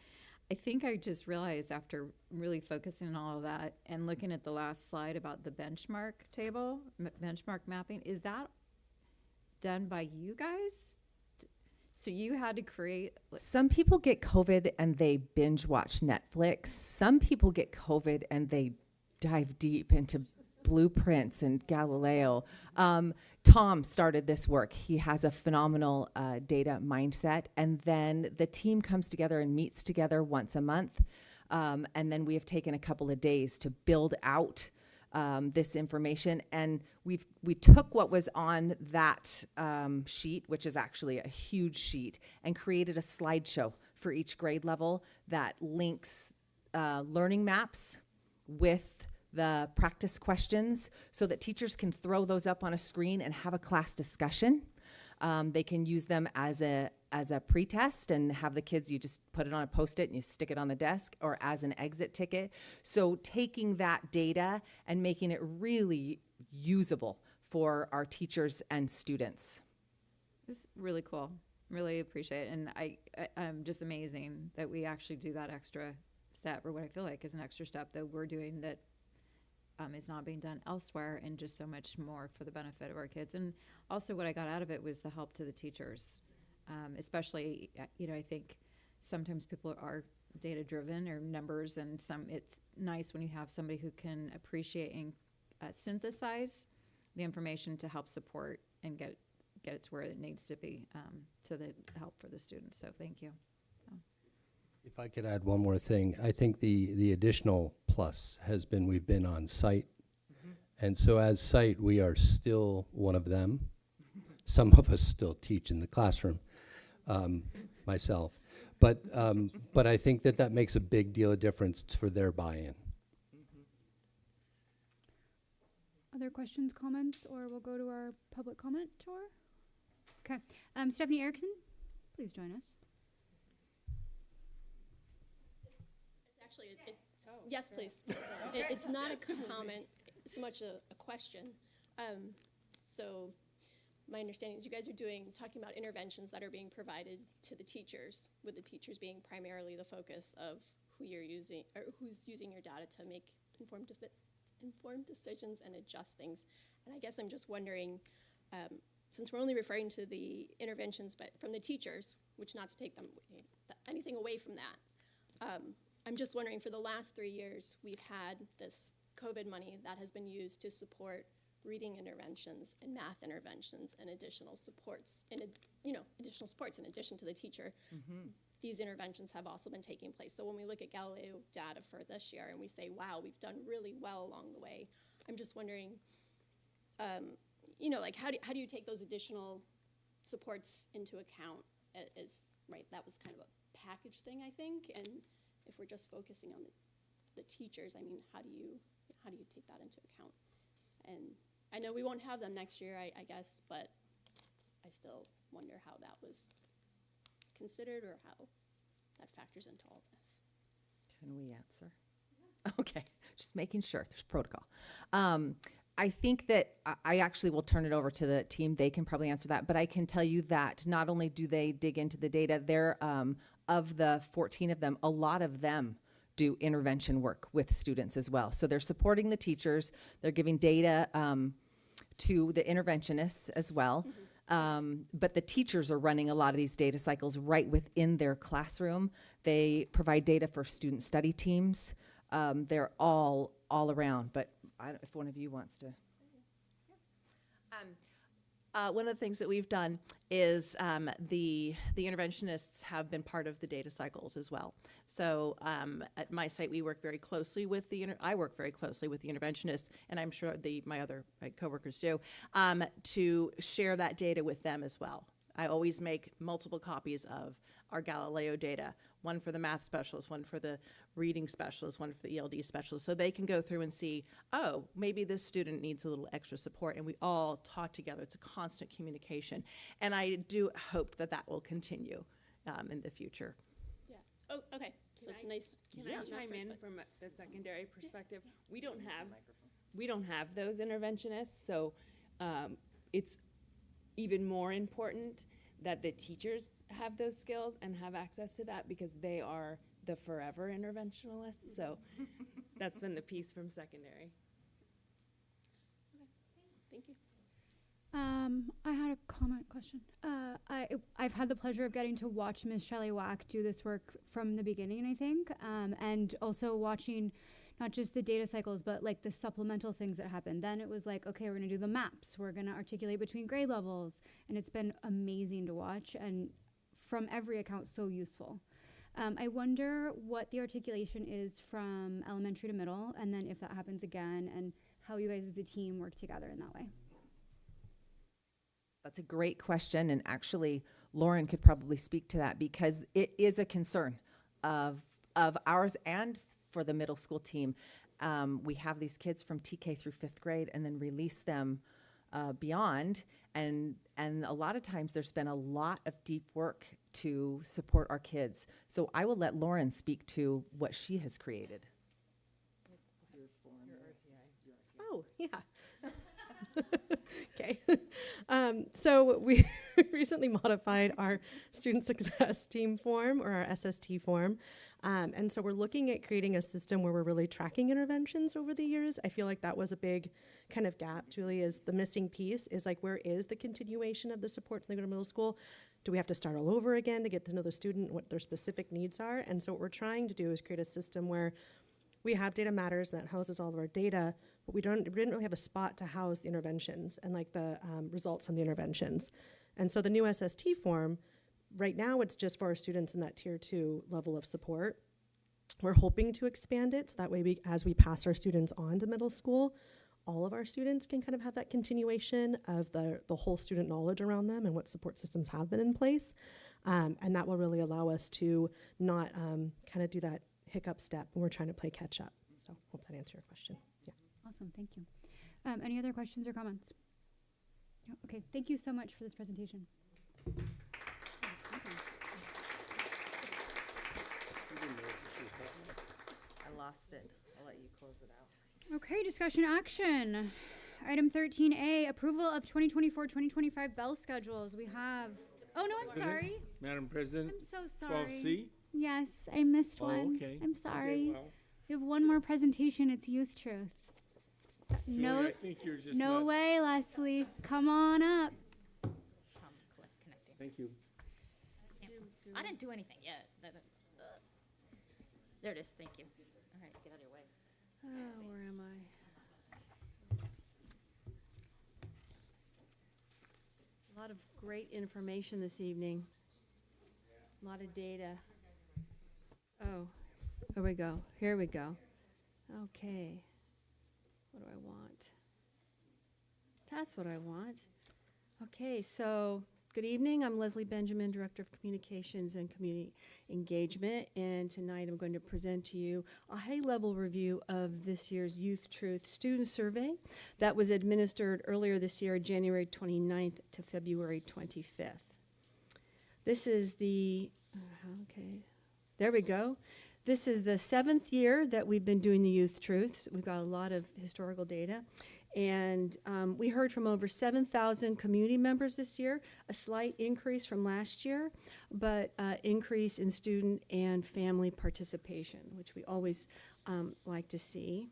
I think I just realized after really focusing on all of that and looking at the last slide about the benchmark table, benchmark mapping, is that done by you guys? So you had to create. Some people get COVID and they binge watch Netflix. Some people get COVID and they dive deep into blueprints and Galileo. Tom started this work. He has a phenomenal data mindset. And then the team comes together and meets together once a month. And then we have taken a couple of days to build out this information, and we took what was on that sheet, which is actually a huge sheet, and created a slideshow for each grade level that links learning maps with the practice questions so that teachers can throw those up on a screen and have a class discussion. They can use them as a pretest and have the kids, you just put it on a Post-it and you stick it on the desk, or as an exit ticket. So taking that data and making it really usable for our teachers and students. It's really cool. Really appreciate it. And I'm just amazing that we actually do that extra step, or what I feel like is an extra step that we're doing that is not being done elsewhere, and just so much more for the benefit of our kids. And also what I got out of it was the help to the teachers, especially, I think sometimes people are data driven or numbers, and it's nice when you have somebody who can appreciate and synthesize the information to help support and get it to where it needs to be, to the help for the students. So thank you. If I could add one more thing, I think the additional plus has been we've been on site. And so as site, we are still one of them. Some of us still teach in the classroom, myself. But I think that makes a big deal of difference for their buy-in. Other questions, comments, or we'll go to our public comment tour? Okay. Stephanie Erickson, please join us. Actually, yes, please. It's not a comment so much a question. So my understanding is you guys are talking about interventions that are being provided to the teachers, with the teachers being primarily the focus of who you're using, or who's using your data to make informed decisions and adjust things. And I guess I'm just wondering, since we're only referring to the interventions but from the teachers, which not to take anything away from that, I'm just wondering, for the last 3 years, we've had this COVID money that has been used to support reading interventions and math interventions and additional supports, additional supports in addition to the teacher. These interventions have also been taking place. So when we look at Galileo data for this year and we say, wow, we've done really well along the way, I'm just wondering, like how do you take those additional supports into account? Right, that was kind of a package thing, I think, and if we're just focusing on the teachers, I mean, how do you take that into account? And I know we won't have them next year, I guess, but I still wonder how that was considered or how that factors into all this. Can we answer? Okay, just making sure there's protocol. I think that I actually will turn it over to the team. They can probably answer that, but I can tell you that not only do they dig into the data, they're of the 14 of them, a lot of them do intervention work with students as well. So they're supporting the teachers. They're giving data to the interventionists as well. But the teachers are running a lot of these data cycles right within their classroom. They provide data for student study teams. They're all around, but if one of you wants to. One of the things that we've done is the interventionists have been part of the data cycles as well. So at my site, we work very closely with I work very closely with the interventionists, and I'm sure my other coworkers do, to share that data with them as well. I always make multiple copies of our Galileo data, one for the math specialist, one for the reading specialist, one for the ELD specialist, so they can go through and see, oh, maybe this student needs a little extra support, and we all talk together. It's a constant communication, and I do hope that that will continue in the future. Yeah. Oh, okay. So it's nice. Can I chime in from the secondary perspective? We don't have those interventionists, so it's even more important that the teachers have those skills and have access to that, because they are the forever interventionalists. So that's been the piece from secondary. Okay. Thank you. I had a comment question. I've had the pleasure of getting to watch Ms. Shelley Wack do this work from the beginning, I think, and also watching not just the data cycles, but like the supplemental things that happen. Then it was like, okay, we're gonna do the maps. We're gonna articulate between grade levels. And it's been amazing to watch, and from every account, so useful. I wonder what the articulation is from elementary to middle, and then if that happens again, and how you guys as a team work together in that way. That's a great question, and actually Lauren could probably speak to that, because it is a concern of ours and for the middle school team. We have these kids from TK through 5th grade and then release them beyond, and a lot of times there's been a lot of deep work to support our kids. So I will let Lauren speak to what she has created. Oh, yeah. Okay. So we recently modified our student success team form, or our SST form. And so we're looking at creating a system where we're really tracking interventions over the years. I feel like that was a big kind of gap, Julie, is the missing piece is like, where is the continuation of the support when they go to middle school? Do we have to start all over again to get to know the student, what their specific needs are? And so what we're trying to do is create a system where we have Data Matters that houses all of our data, but we didn't really have a spot to house the interventions and like the results from the interventions. And so the new SST form, right now it's just for our students in that tier 2 level of support. We're hoping to expand it so that way as we pass our students on to middle school, all of our students can kind of have that continuation of the whole student knowledge around them and what support systems have been in place. And that will really allow us to not kind of do that hiccup step when we're trying to play catch up. So hope that answered your question. Yeah. Awesome, thank you. Any other questions or comments? No? Okay, thank you so much for this presentation. I lost it. I'll let you close it out. Okay, discussion action. Item 13A, approval of 2024-2025 bell schedules. We have, oh no, I'm sorry. Madam President. I'm so sorry. 12C? Yes, I missed one. Okay. I'm sorry. Okay, well. We have one more presentation. It's Youth Truth. Julie, No, I think you're just no not- way, Leslie. Come on up. Thank you. I didn't do anything yet. There it is, thank you. All right, get out of your way. Oh, where am I? A lot of great information this evening. A lot of data. Oh, here we go. Here we go. Okay. What do I want? That's what I want. Okay, so good evening. I'm Leslie Benjamin, Director of Communications and Community Engagement, and tonight I'm going to present to you a high-level review of this year's Youth Truth Student Survey that was administered earlier this year, January 29th to February 25th. This is the, okay, there we go. This is the 7th year that we've been doing the Youth Truths. We've got a lot of historical data. And we heard from over 7,000 community members this year, a slight increase from last year, but increase in student and family participation, which we always like to see.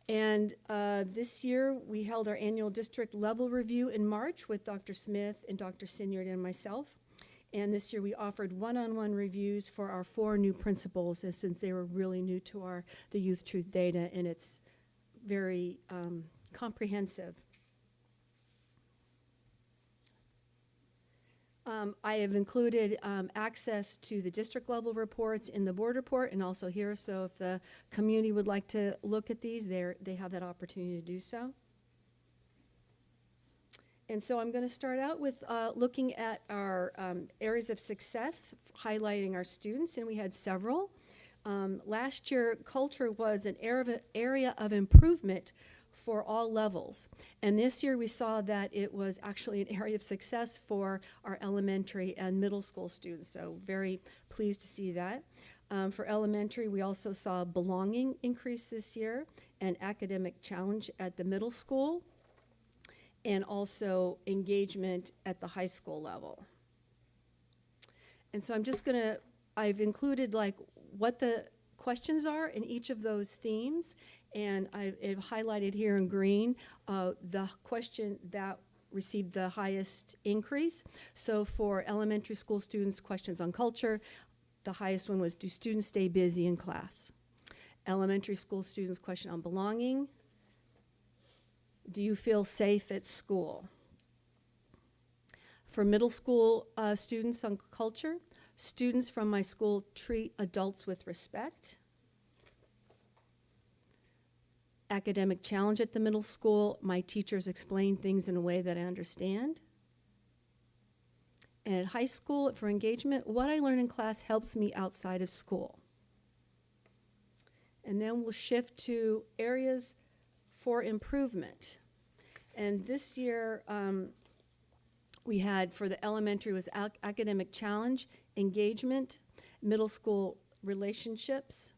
And this year, we held our annual district level review in March with Dr. Smith and Dr. Sinyard and myself. And this year, we offered one-on-one reviews for our 4 new principals, since they were really new to the Youth Truth data, and it's very comprehensive. I have included access to the district level reports in the board report and also here, so if the community would like to look at these, they have that opportunity to do so. And so I'm going to start out with looking at our areas of success, highlighting our students, and we had several. Last year, culture was an area of improvement for all levels. And this year, we saw that it was actually an area of success for our elementary and middle school students. So very pleased to see that. For elementary, we also saw belonging increase this year and academic challenge at the middle school, and also engagement at the high school level. And so I'm just gonna, I've included like what the questions are in each of those themes, and I've highlighted here in green the question that received the highest increase. So for elementary school students, questions on culture, the highest one was, do students stay busy in class? Elementary school students, question on belonging, do you feel safe at school? For middle school students on culture, students from my school treat adults with respect. Academic challenge at the middle school, my teachers explain things in a way that I understand. And at high school, for engagement, what I learn in class helps me outside of school. And then we'll shift to areas for improvement. And this year, we had for the elementary was academic challenge, engagement, middle school relationships.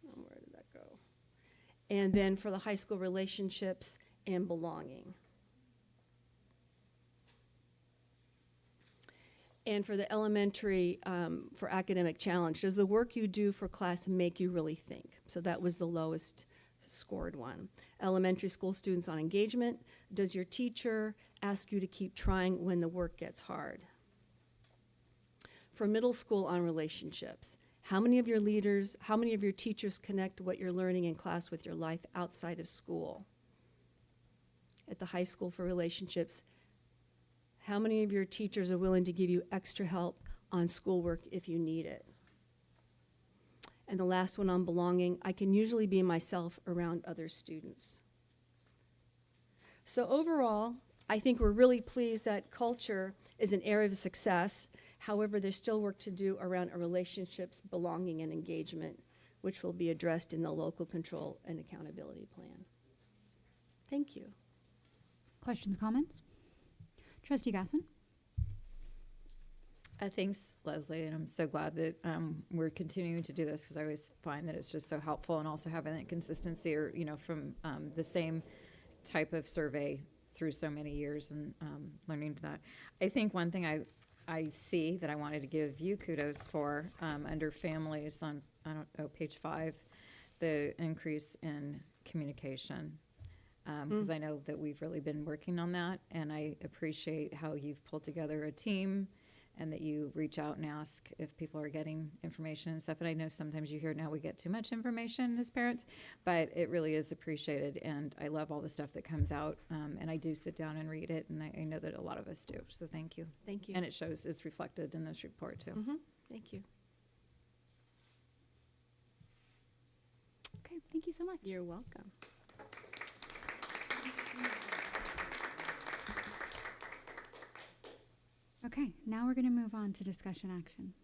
Oh, where did that go? And then for the high school, relationships and belonging. And for the elementary, for academic challenge, does the work you do for class make you really think? So that was the lowest scored one. Elementary school students on engagement, does your teacher ask you to keep trying when the work gets hard? For middle school on relationships, how many of your leaders, how many of your teachers connect what you're learning in class with your life outside of school? At the high school for relationships, how many of your teachers are willing to give you extra help on schoolwork if you need it? And the last one on belonging, I can usually be myself around other students. So overall, I think we're really pleased that culture is an area of success. However, there's still work to do around our relationships, belonging, and engagement, which will be addressed in the local control and accountability plan. Thank you. Questions, comments? Trustee Gasson? Thanks, Leslie, and I'm so glad that we're continuing to do this, because I always find that it's just so helpful, and also having that consistency, or from the same type of survey through so many years, and learning that. I think one thing I see that I wanted to give you kudos for under families on page 5, the increase in communication. Because I know that we've really been working on that, and I appreciate how you've pulled together a team and that you reach out and ask if people are getting information and stuff. And I know sometimes you hear now we get too much information as parents, but it really is appreciated. And I love all the stuff that comes out. And I do sit down and read it, and I know that a lot of us do. So thank you. Thank you. And it shows, it's reflected in this report too. Thank you. Okay, thank you so much. You're welcome. Okay, now we're going to move on to discussion action.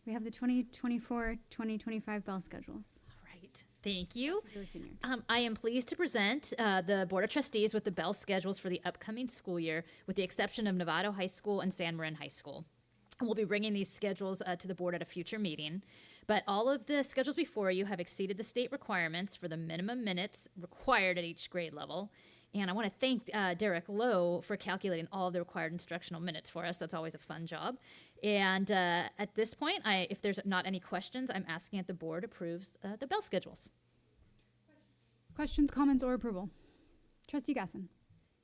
We have the 2024-2025 bell schedules. Right. Thank you. For the senior. I am pleased to present the Board of Trustees with the bell schedules for the upcoming school year, with the exception of Novato High School and San Marin High School. And we'll be bringing these schedules to the board at a future meeting. But all of the schedules before you have exceeded the state requirements for the minimum minutes required at each grade level. And I want to thank Derek Lowe for calculating all of the required instructional minutes for us. That's always a fun job. And at this point, if there's not any questions, I'm asking that the board approves the bell schedules. Questions, comments, or approval? Trustee Gasson.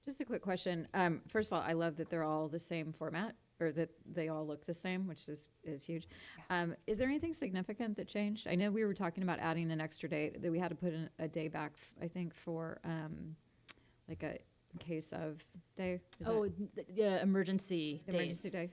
Just a quick question. First of all, I love that they're all the same format, or that they all look the same, which is huge. Is there anything significant that changed? I know we were talking about adding an extra day, that we had to put in a day back, I think, for like a case of day. The emergency days. Emergency day?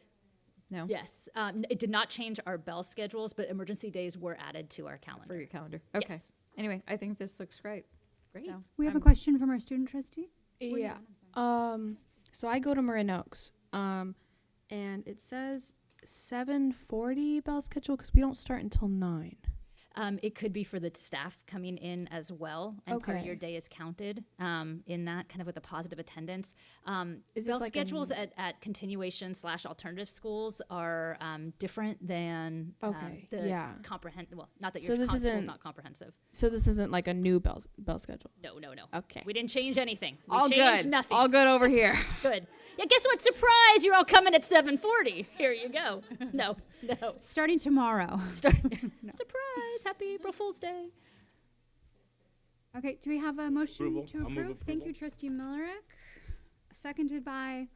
No? Yes. It did not change our bell schedules, but emergency days were added to our calendar. For your calendar. Okay. Yes. Anyway, I think this looks great. Great. So, We have a question from our student trustee. Yeah. So I go to Marin Oaks, and it says 7:40 bell schedule because we don't start until 9. It could be for the staff coming in as well, and part of Okay. your day is counted in that, kind of with a positive attendance. Is this Bell like a schedules at continuation/alternative schools are different than the comprehensive. Well, not that So your this school is isn't- not comprehensive. So this isn't like a new bell schedule. No. Okay. We didn't change anything. We All changed good. nothing. All good over here. Good. Yeah, guess what? Surprise! You're all coming at 7:40. Here you go. No. Starting tomorrow. Surprise! Happy April Fool's Day. Okay, do we have a motion Approval. to I'll approve? move Thank you, approval. Trustee Millerick. Seconded by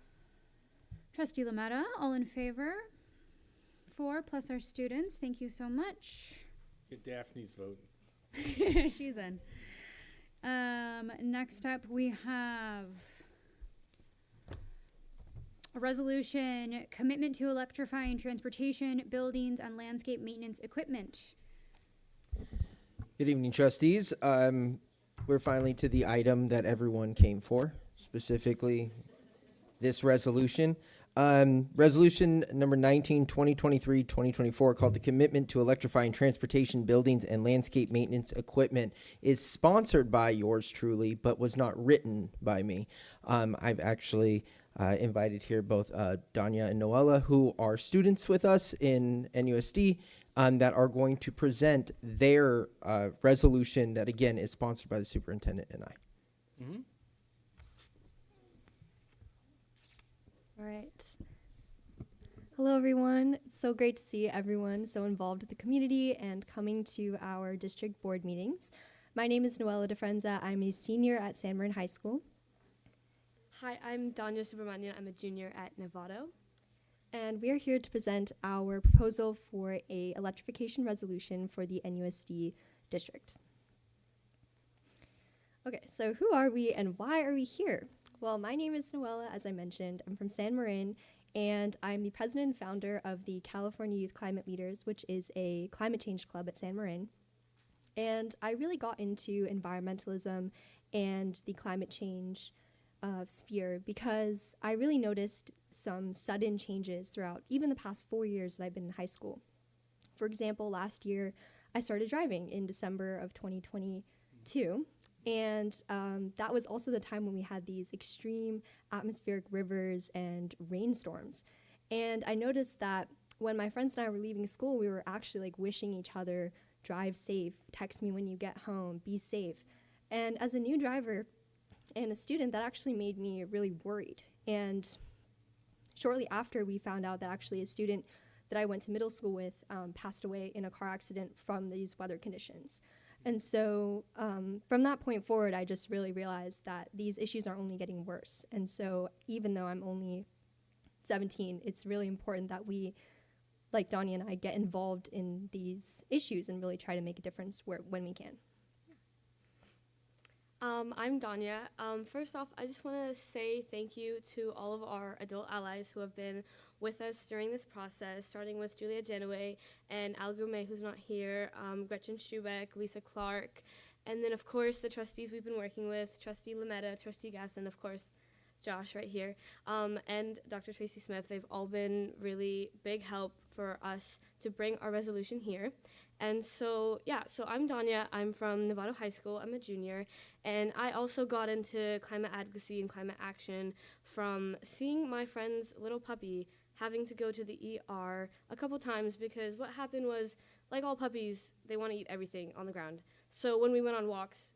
Trustee Lametta. All in favor? 4 plus our students. Thank you so much. Get Daphne's vote. She's in. Next up, we have a resolution, commitment to electrifying transportation, buildings, and landscape maintenance equipment. Good evening, trustees. We're finally to the item that everyone came for, specifically this resolution. Resolution number 19, 2023, 2024, called the Commitment to Electrifying Transportation, Buildings, and Landscape Maintenance Equipment, is sponsored by yours truly, but was not written by me. I've actually invited here both Danya and Noella, who are students with us in NUSD, that are going to present their resolution that, again, is sponsored by the superintendent and I. Mm-hmm. All right. Hello, everyone. It's so great to see everyone so involved with the community and coming to our district board meetings. My name is Noella DeFrenza. I'm a senior at San Marin High School. Hi, I'm Danya Subramanian. I'm a junior at Novato. And we are here to present our proposal for a electrification resolution for the NUSD district. Okay, so who are we and why are we here? Well, my name is Noella, as I mentioned. I'm from San Marin, and I'm the president and founder of the California Youth Climate Leaders, which is a climate change club at San Marin. And I really got into environmentalism and the climate change sphere because I really noticed some sudden changes throughout even the past 4 years that I've been in high school. For example, last year I started driving in December of 2022, and that was also the time when we had these extreme atmospheric rivers and rainstorms. And I noticed that when my friends and I were leaving school, we were actually like wishing each other, drive safe, text me when you get home, be safe. And as a new driver and a student, that actually made me really worried. And shortly after, we found out that actually a student that I went to middle school with passed away in a car accident from these weather conditions. And so from that point forward, I just really realized that these issues are only getting worse. And so even though I'm only 17, it's really important that we, like Donnie and I, get involved in these issues and really try to make a difference when we can. I'm Danya. First off, I just want to say thank you to all of our adult allies who have been with us during this process, starting with Julia Genoway and Al Gourmet, who's not here, Gretchen Schubeck, Lisa Clark, and then, of course, the trustees we've been working with, Trustee Lametta, Trustee Gasson, of course, Josh right here, and Dr. Tracy Smith. They've all been really big help for us to bring our resolution here. And so, yeah, so I'm Danya. I'm from Novato High School. I'm a junior. And I also got into climate advocacy and climate action from seeing my friend's little puppy having to go to the ER a couple times, because what happened was, like all puppies, they want to eat everything on the ground. So when we went on walks,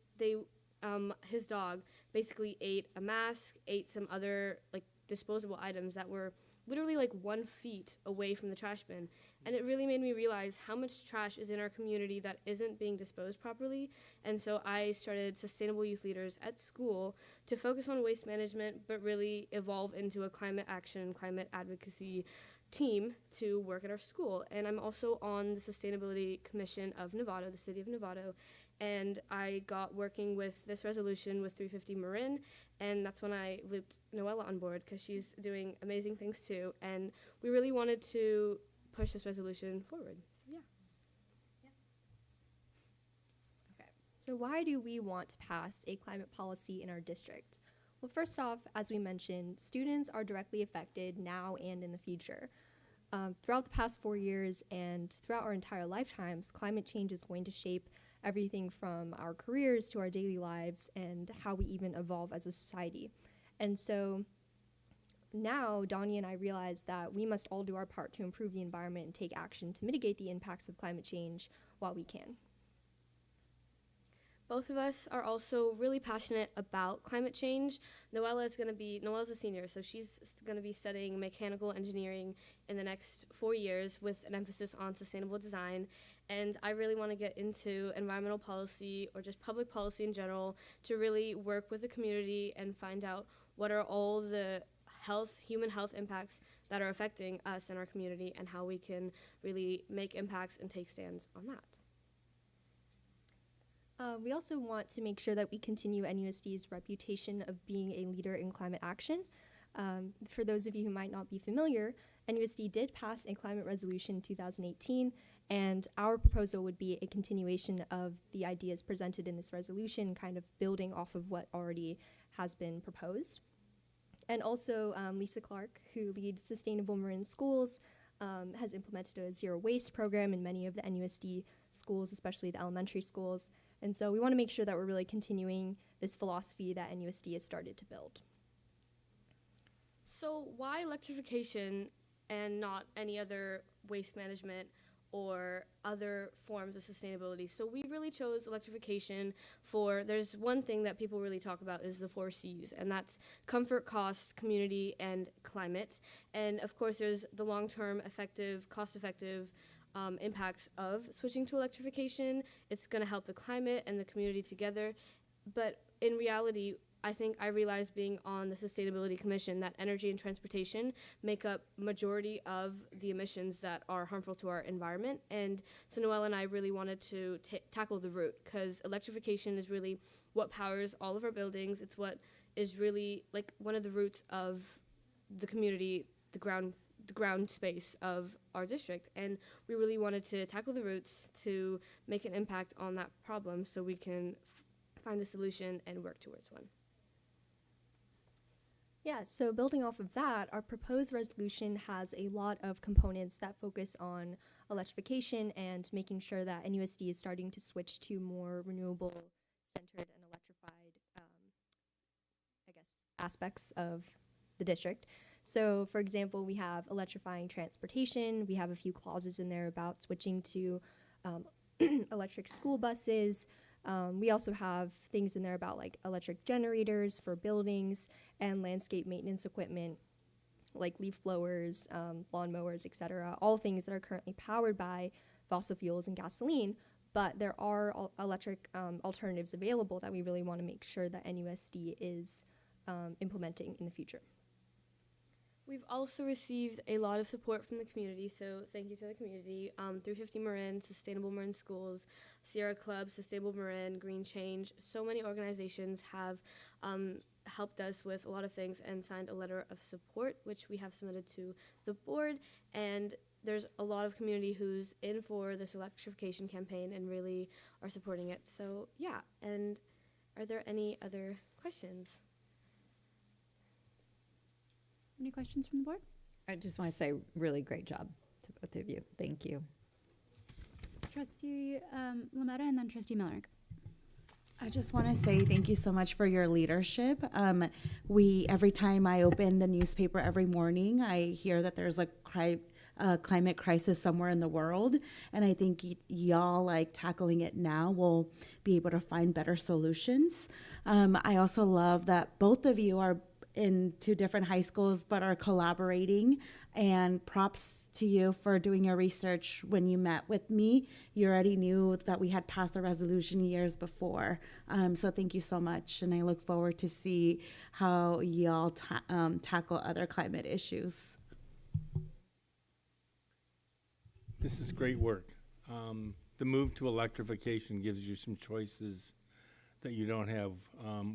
his dog basically ate a mask, ate some other like disposable items that were literally like 1 feet away from the trash bin. And it really made me realize how much trash is in our community that isn't being disposed properly. And so I started Sustainable Youth Leaders at school to focus on waste management, but really evolve into a climate action, climate advocacy team to work at our school. And I'm also on the Sustainability Commission of Novato, the city of Novato. And I got working with this resolution with 350 Marin, and that's when I looped Noella on board, because she's doing amazing things too. And we really wanted to push this resolution forward. So yeah. Okay. So why do we want to pass a climate policy in our district? Well, first off, as we mentioned, students are directly affected now and in the future. Throughout the past 4 years and throughout our entire lifetimes, climate change is going to shape everything from our careers to our daily lives and how we even evolve as a society. And so now, Donnie and I realize that we must all do our part to improve the environment and take action to mitigate the impacts of climate change while we can. Both of us are also really passionate about climate change. Noella's a senior, so she's going to be studying mechanical engineering in the next 4 years with an emphasis on sustainable design. And I really want to get into environmental policy or just public policy in general to really work with the community and find out what are all the human health impacts that are affecting us and our community, and how we can really make impacts and take stands on that. We also want to make sure that we continue NUSD's reputation of being a leader in climate action. For those of you who might not be familiar, NUSD did pass a climate resolution in 2018, and our proposal would be a continuation of the ideas presented in this resolution, kind of building off of what already has been proposed. And also, Lisa Clark, who leads Sustainable Marin Schools, has implemented a zero waste program in many of the NUSD schools, especially the elementary schools. And so we want to make sure that we're really continuing this philosophy that NUSD has started to build. So why electrification and not any other waste management or other forms of sustainability? So we really chose electrification there's one thing that people really talk about is the 4 C's, and that's comfort, cost, community, and climate. And of course, there's the long-term effective, cost-effective impacts of switching to electrification. It's going to help the climate and the community together. But in reality, I think I realized being on the Sustainability Commission that energy and transportation make up majority of the emissions that are harmful to our environment. And so Noelle and I really wanted to tackle the root, because electrification is really what powers all of our buildings. It's what is really like one of the roots of the community, the ground space of our district. And we really wanted to tackle the roots to make an impact on that problem so we can find a solution and work towards one. Yeah, so building off of that, our proposed resolution has a lot of components that focus on electrification and making sure that NUSD is starting to switch to more renewable centered and electrified aspects of the district. So, for example, we have electrifying transportation. We have a few clauses in there about switching to electric school buses. We also have things in there about like electric generators for buildings and landscape maintenance equipment like leaf blowers, lawn mowers, etc. All things that are currently powered by fossil fuels and gasoline, but there are electric alternatives available that we really want to make sure that NUSD is implementing in the future. We've also received a lot of support from the community, so thank you to the community. 350 Marin, Sustainable Marin Schools, Sierra Club, Sustainable Marin, Green Change. So many organizations have helped us with a lot of things and signed a letter of support, which we have submitted to the board. And there's a lot of community who's in for this electrification campaign and really are supporting it. So yeah, and are there any other questions? Any questions from the board? I just want to say really great job to both of you. Thank you. Trustee Lametta and then Trustee Miller. I just want to say thank you so much for your leadership. Every time I open the newspaper every morning, I hear that there's a climate crisis somewhere in the world, and I think y'all tackling it now will be able to find better solutions. I also love that both of you are in two different high schools but are collaborating, and props to you for doing your research. When you met with me, you already knew that we had passed a resolution years before, so thank you so much, and I look forward to see how y'all tackle other climate issues. This is great work. The move to electrification gives you some choices that you don't have.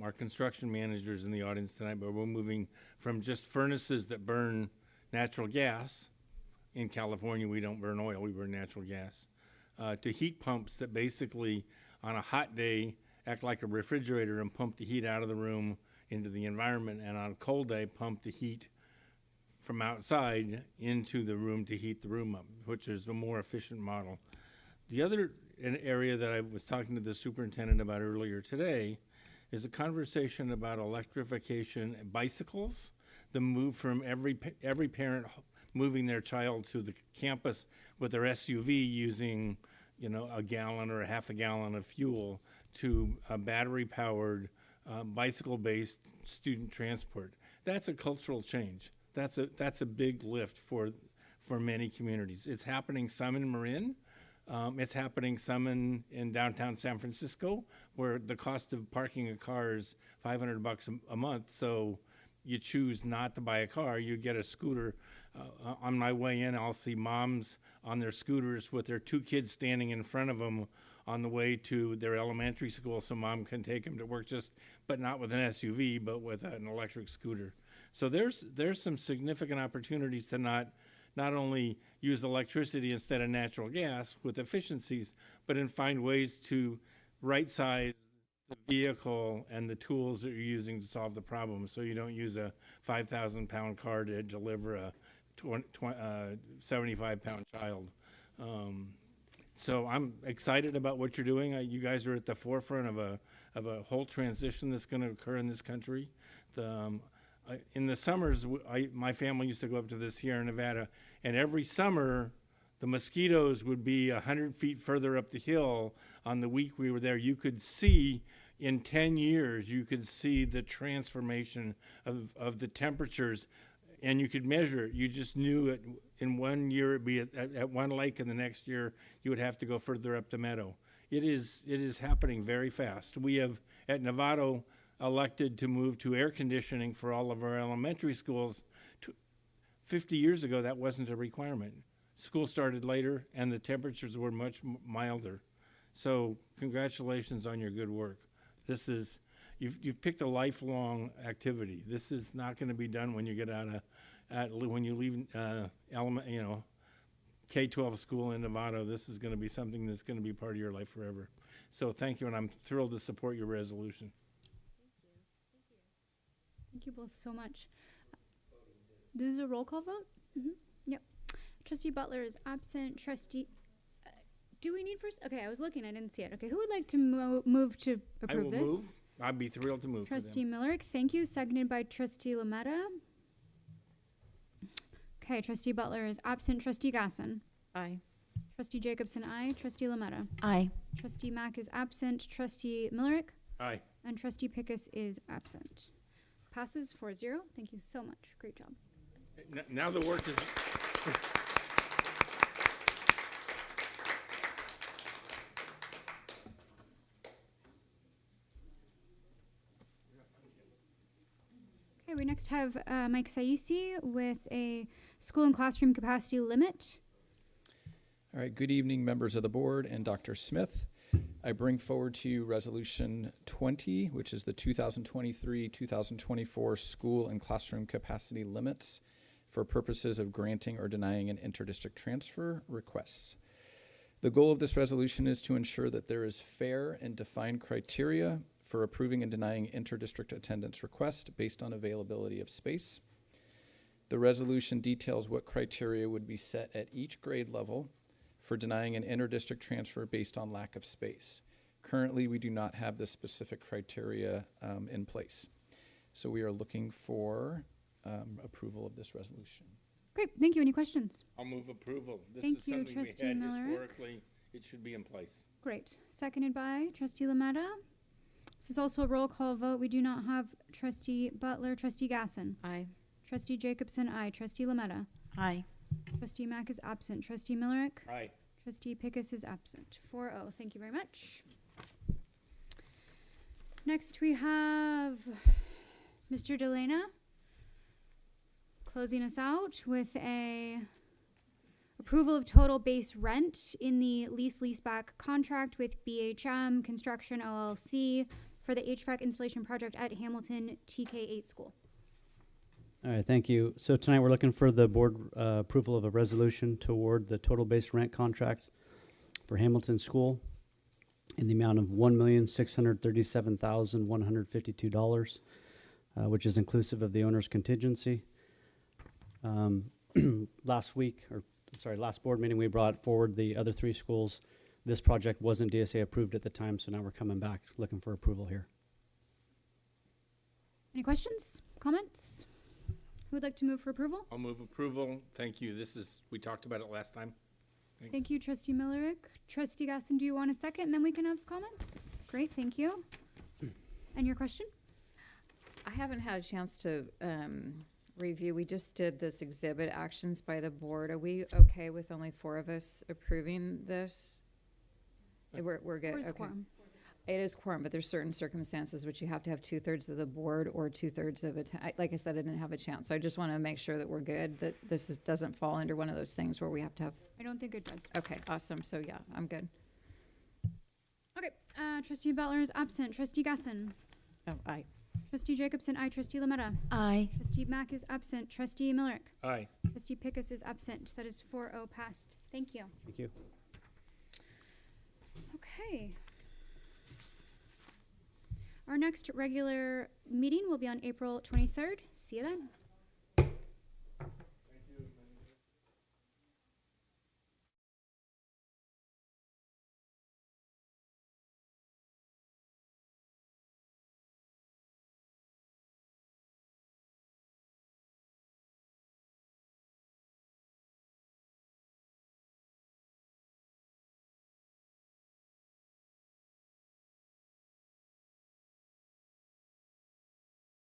Our construction managers in the audience tonight, but we're moving from just furnaces that burn natural gas. In California, we don't burn oil, we burn natural gas. To heat pumps that basically, on a hot day, act like a refrigerator and pump the heat out of the room into the environment, and on a cold day, pump the heat from outside into the room to heat the room up, which is a more efficient model. The other area that I was talking to the superintendent about earlier today is a conversation about electrification bicycles, the move from every parent moving their child to the campus with their SUV using, a gallon or a half a gallon of fuel, to a battery-powered, bicycle-based student transport. That's a cultural change. That's a big lift for many communities. It's happening some in Marin. It's happening some in downtown San Francisco, where the cost of parking a car is $500 a month. So you choose not to buy a car, you get a scooter. On my way in, I'll see moms on their scooters with their two kids standing in front of them on the way to their elementary school, so mom can take them to work, but not with an SUV, but with an electric scooter. So there's some significant opportunities to not only use electricity instead of natural gas with efficiencies, but find ways to right-size the vehicle and the tools that you're using to solve the problem, so you don't use a 5,000-pound car to deliver a 75-pound child. So I'm excited about what you're doing. You guys are at the forefront of a whole transition that's going to occur in this country. In the summers, my family used to go up to the Sierra Nevada, and every summer, the mosquitoes would be 100 feet further up the hill. On the week we were there, you could see, in 10 years, you could see the transformation of the temperatures, and you could measure it. You just knew it. In 1 year, it'd be at one lake, and the next year, you would have to go further up the meadow. It is happening very fast. We have, at Novato, elected to move to air conditioning for all of our elementary schools. 50 years ago, that wasn't a requirement. School started later, and the temperatures were much milder. So congratulations on your good work. You've picked a lifelong activity. This is not going to be done when you get when you leave K-12 school in Novato. This is going to be something that's going to be part of your life forever. So thank you, and I'm thrilled to support your resolution. Thank you both so much. This is a roll call vote? Mm-hmm. Yep. Trustee Butler is absent. Trustee, do we need first? Okay, I was looking, I didn't see it. Okay, who would like to move to approve this? I will move. I'd be thrilled to move. Trustee Millerick, thank you. Seconded by Trustee Lametta. Okay, Trustee Butler is absent. Trustee Gasson. Aye. Trustee Jacobson, aye. Trustee Lametta. Aye. Trustee Mack is absent. Trustee Millerick. Aye. And Trustee Pickus is absent. Passes 4-0. Thank you so much. Great job. Now the work is... Okay, we next have Mike Saisi with a school and classroom capacity limit. All right, good evening, members of the board and Dr. Smith. I bring forward to you Resolution 20, which is the 2023-2024 school and classroom capacity limits for purposes of granting or denying an interdistrict transfer requests. The goal of this resolution is to ensure that there is fair and defined criteria for approving and denying interdistrict attendance requests based on availability of space. The resolution details what criteria would be set at each grade level for denying an interdistrict transfer based on lack of space. Currently, we do not have this specific criteria in place. So we are looking for approval of this resolution. Great, thank you. Any questions? I'll move approval. This Thank is you, something we Trustee had Miller. historically. It should be in place. Great. Seconded by Trustee Lametta. This is also a roll call vote. We do not have Trustee Butler. Trustee Gasson. Aye. Trustee Jacobson, aye. Trustee Lametta. Aye. Trustee Mack is absent. Trustee Millerick. Aye. Trustee Pickus is absent. 4-0. Thank you very much. Next we have Mr. Delana closing us out with a approval of total base rent in the leaseback contract with BHM Construction LLC for the HVAC installation project at Hamilton TK8 School. All right, thank you. So tonight we're looking for the board approval of a resolution to award the total base rent contract for Hamilton School in the amount of $1,637,152, which is inclusive of the owner's contingency. Last board meeting, we brought forward the other three schools. This project wasn't DSA approved at the time, so now we're coming back looking for approval here. Any questions, comments? Who would like to move for approval? I'll move approval. Thank you. We talked about it last time. Thanks. Thank you, Trustee Millerick. Trustee Gasson, do you want a second, and then we can have comments? Great, thank you. And your question? I haven't had a chance to review. We just did this exhibit actions by the board. Are we okay with only 4 of us approving this? We're good. Where's Okay. quorum? It is quorum, but there's certain circumstances which you have to have 2/3 of the board or 2/3 of it. Like I said, I didn't have a chance. So I just want to make sure that we're good, that doesn't fall under one of those things where we have to have. I don't think it does. Okay, awesome. So yeah, I'm good. Okay, Trustee Butler is absent. Trustee Gasson. Oh, aye. Trustee Jacobson, aye. Trustee Lametta. Aye. Trustee Mack is absent. Trustee Millerick. Aye. Trustee Pickus is absent. That is 4-0 passed. Thank you. Thank you. Okay. Our next regular meeting will be on April 23rd. See you then.